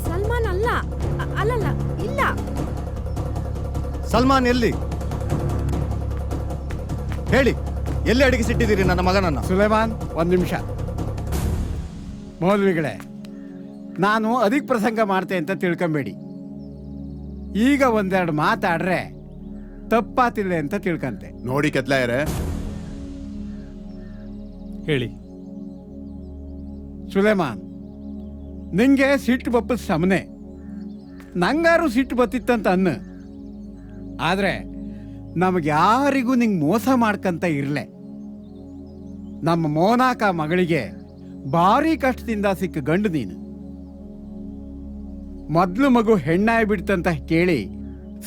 ಸಲ್ಮಾನ್ ಅಲ್ಲ, ಅಲ್ಲಲ್ಲ, ಇಲ್ಲ. ಸಲ್ಮಾನ್ ಎಲ್ಲಿ? ಹೇಳಿ, ಎಲ್ಲಿ ಅಡಗಿಸಿಟ್ಟಿದ್ದೀರಿ ನನ್ನ ಮಗನನ್ನ? ಸುಲೇಮಾನ್, ಒಂದು ನಿಮಿಷ. ಮೌಲ್ವಿಗಳೇ, ನಾನು ಅದಕ್ಕೆ ಪ್ರಸಂಗ ಮಾಡ್ತೆ ಅಂತ ತಿಳ್ಕೊಂಬೇಡಿ. ಈಗ ಒಂದೆರಡು ಮಾತಾಡ್ರೆ ತಪ್ಪಾತಿಲ್ಲ ಅಂತ ತಿಳ್ಕಂತೆ. ನೋಡಿ ಕೆತ್ಲಾಯರೇ, ಹೇಳಿ. ಸುಲೇಮಾನ್, ನಿಂಗೆ ಸಿಟ್ಟು ಬಪ್ಪದ ಸಮನೆ, ನಂಗಾರು ಸಿಟ್ಟು ಬತ್ತಿತ್ತಂತ ಅನ್ನು. ಆದ್ರೆ ನಮಗೆ ಯಾರಿಗೂ ನಿಂಗೆ ಮೋಸ ಮಾಡ್ಕಂತ ಇರಲೆ. ನಮ್ಮ ಮೋನಾಕ ಮಗಳಿಗೆ ಭಾರಿ ಕಷ್ಟದಿಂದ ಸಿಕ್ಕ ಗಂಡು ನೀನು. ಮೊದಲು ಮಗು ಹೆಣ್ಣಾಗಿ ಬಿಡ್ತಂತ ಕೇಳಿ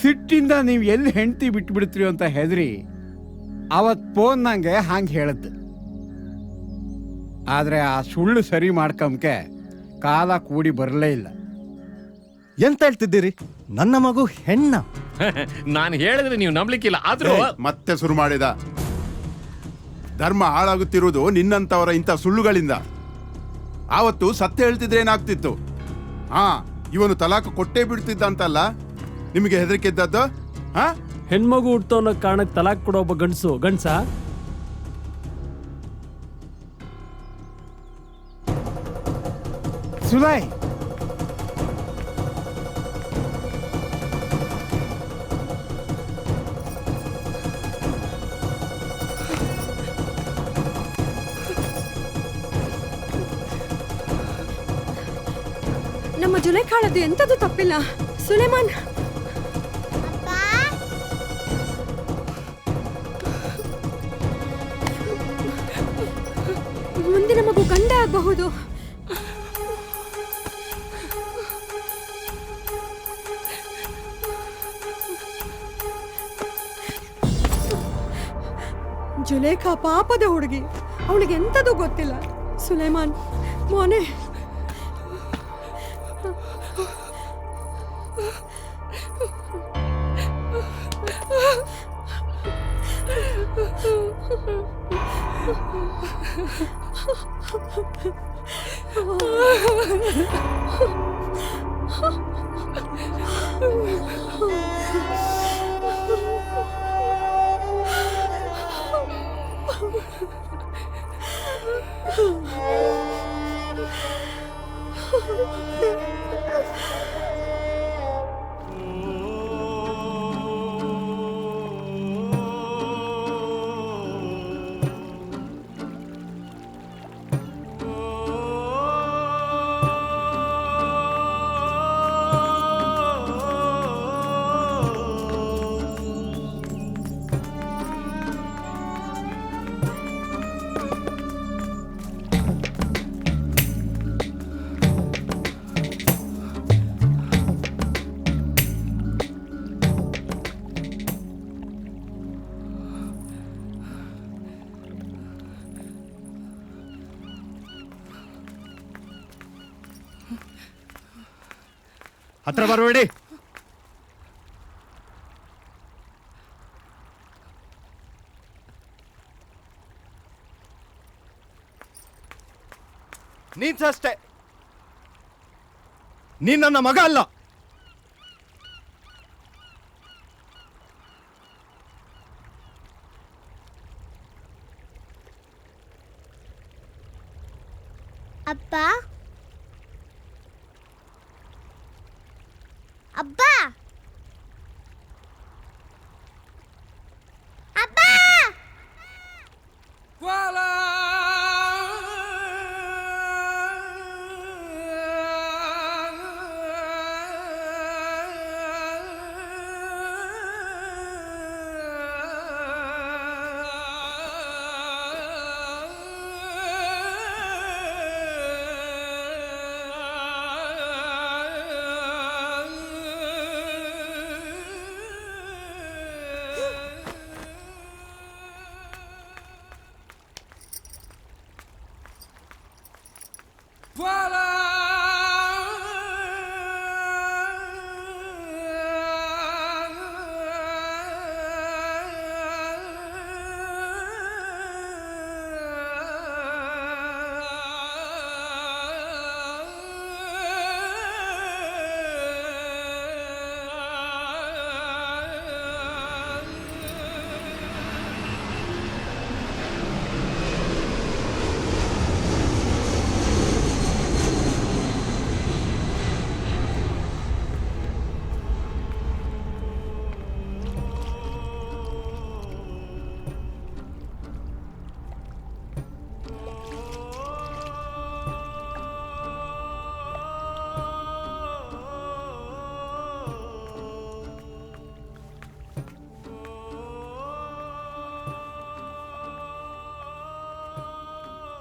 ಸಿಟ್ಟಿಂದ ನೀವು ಎಲ್ಲಿ ಹೆಂಡತಿ ಬಿಟ್ಬಿಡ್ತೀರಿ ಅಂತ ಹೆದರಿ ಅವತ್ತು ಫೋನ್ ನಂಗೆ ಹಾಂಗೆ ಹೇಳದ್ದು. ಆದರೆ ಆ ಸುಳ್ಳು ಸರಿ ಮಾಡ್ಕೊಂಬಕ್ಕೆ ಕಾಲ ಕೂಡಿ ಬರಲೇ ಇಲ್ಲ. ಎಂತ ಹೇಳ್ತಿದ್ದೀರಿ? ನನ್ನ ಮಗು ಹೆಣ್ಣ? ನಾನು ಹೇಳಿದ್ರೆ ನೀವು ನಂಬ್ಲಿಕ್ಕಿಲ್ಲ, ಆದ್ರೂ ಮತ್ತೆ ಶುರು ಮಾಡಿದ. ಧರ್ಮ ಹಾಳಾಗುತ್ತಿರುವುದು ನಿನ್ನಂತವರ ಇಂಥ ಸುಳ್ಳುಗಳಿಂದ. ಆವತ್ತು ಸತ್ಯ ಹೇಳ್ತಿದ್ರೆ ಏನಾಗ್ತಿತ್ತು? ಹಾ, ಇವನು ತಲಾಖ್ ಕೊಟ್ಟೇ ಬಿಡ್ತಿದ್ದ ಅಂತಲ್ಲ ನಿಮಗೆ ಹೆದರಿಕೆ ಇದ್ದದ್ದು? ಹಾ, ಹೆಣ್ಮಗು ಹುಟ್ಟೋ ಅನ್ನೋ ಕಾರಣಕ್ಕೆ ತಲಾಕ್ ಕೊಡೋ ಒಬ್ಬ ಗಂಡಸ ಸುಲಾಯ್, ನಮ್ಮ ಜುಲೇಖಾಳದ್ದು ಎಂತದು ತಪ್ಪಿಲ್ಲ. ಸುಲೇಮಾನ್, ಮುಂದಿನ ಮಗು ಗಂಡ ಆಗಬಹುದು. ಜುಲೇಖಾ ಪಾಪದ ಹುಡುಗಿ, ಅವಳಿಗೆ ಎಂತದು ಗೊತ್ತಿಲ್ಲ. ಸುಲೇಮಾನ್ ಮೋನೆ, ಹತ್ರ ಬರಬೇಡಿ. ನೀನ್ ಅಷ್ಟೇ, ನೀನ್ ನನ್ನ ಮಗ ಅಲ್ಲ. ಅಪ್ಪ ಅಬ್ಬ ಅಬ್ಬ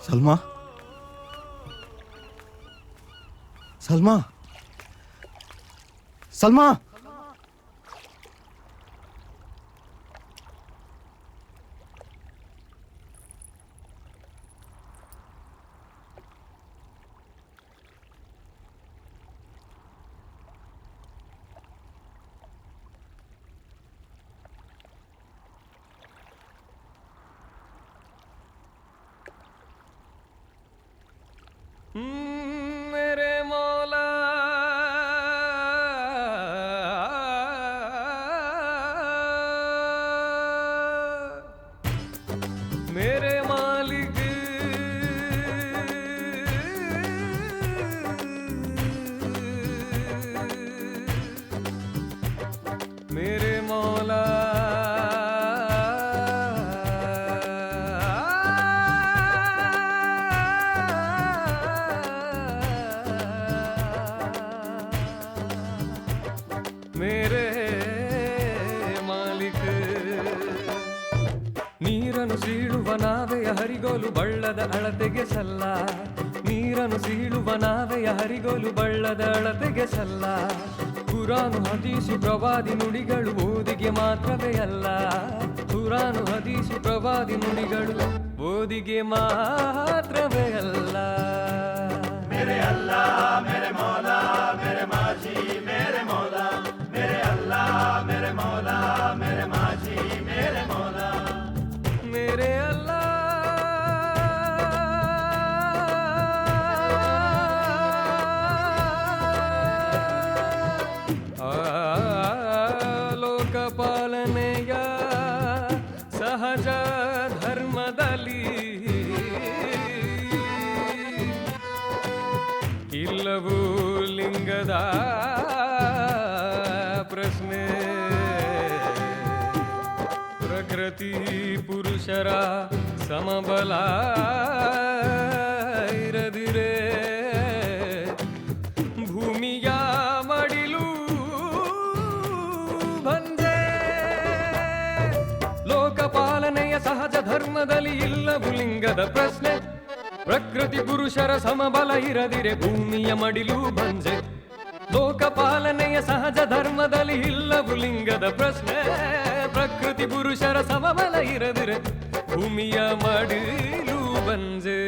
ಸಲ್ಮಾ, ಸಲ್ಮಾ, ಸಲ್ಮಾ. मेरे मौला मेरे मालिक मेरे मौला मेरे मालिक ನೀರನ್ನು ಸೀಳುವ ನಾವೆಯ ಹರಿಗೋಲು ಬಳ್ಳದ ಅಳತೆಗೆ ಸಲ್ಲ, ನೀರನ್ನು ಸೀಳುವ ನಾವೆಯ ಹರಿಗೋಲು ಬಳ್ಳದ ಅಳತೆಗೆ ಸಲ್ಲ. ಕುರಾನು ಹದೀಸು ಪ್ರವಾದಿ ನುಡಿಗಳು ಓದಿಗೆ ಮಾತ್ರವೇ ಅಲ್ಲ, ಕುರಾನು ಹದೀಸು ಪ್ರವಾದಿ ನುಡಿಗಳು ಓದಿಗೆ ಮಾತ್ರವೇ ಅಲ್ಲ. मेरे अल्लाह मेरे मौला मेरे माजी मेरे मौला, मेरे अल्लाह मेरे मौला मेरे माजी मेरे मौला, मेरे अल्लाह ಲೋಕಪಾಲನೆಯ ಸಹಜ ಧರ್ಮದಲ್ಲಿ ಇಲ್ಲವೂ ಲಿಂಗದ ಪ್ರಶ್ನೆ. ಪ್ರಕೃತಿ ಪುರುಷರ ಸಮಬಲ ಇರದಿರೆ ಭೂಮಿಯ ಮಡಿಲು ಬಂದೆ. ಲೋಕಪಾಲನೆಯ ಸಹಜ ಧರ್ಮದಲ್ಲಿ ಇಲ್ಲವು ಲಿಂಗದ ಪ್ರಶ್ನೆ. ಪ್ರಕೃತಿ ಪುರುಷರ ಸಮಬಲ ಇರದಿರೆ ಭೂಮಿಯ ಮಡಿಲು ಬಂಜೆ. ಲೋಕಪಾಲನೆಯ ಸಹಜ ಧರ್ಮದಲ್ಲಿ ಇಲ್ಲವು ಲಿಂಗದ ಪ್ರಶ್ನೆ. ಪ್ರಕೃತಿ ಪುರುಷರ ಸಮಬಲ ಇರದಿರೆ ಭೂಮಿಯ ಮಡಿಲು ಬಂಜೆ.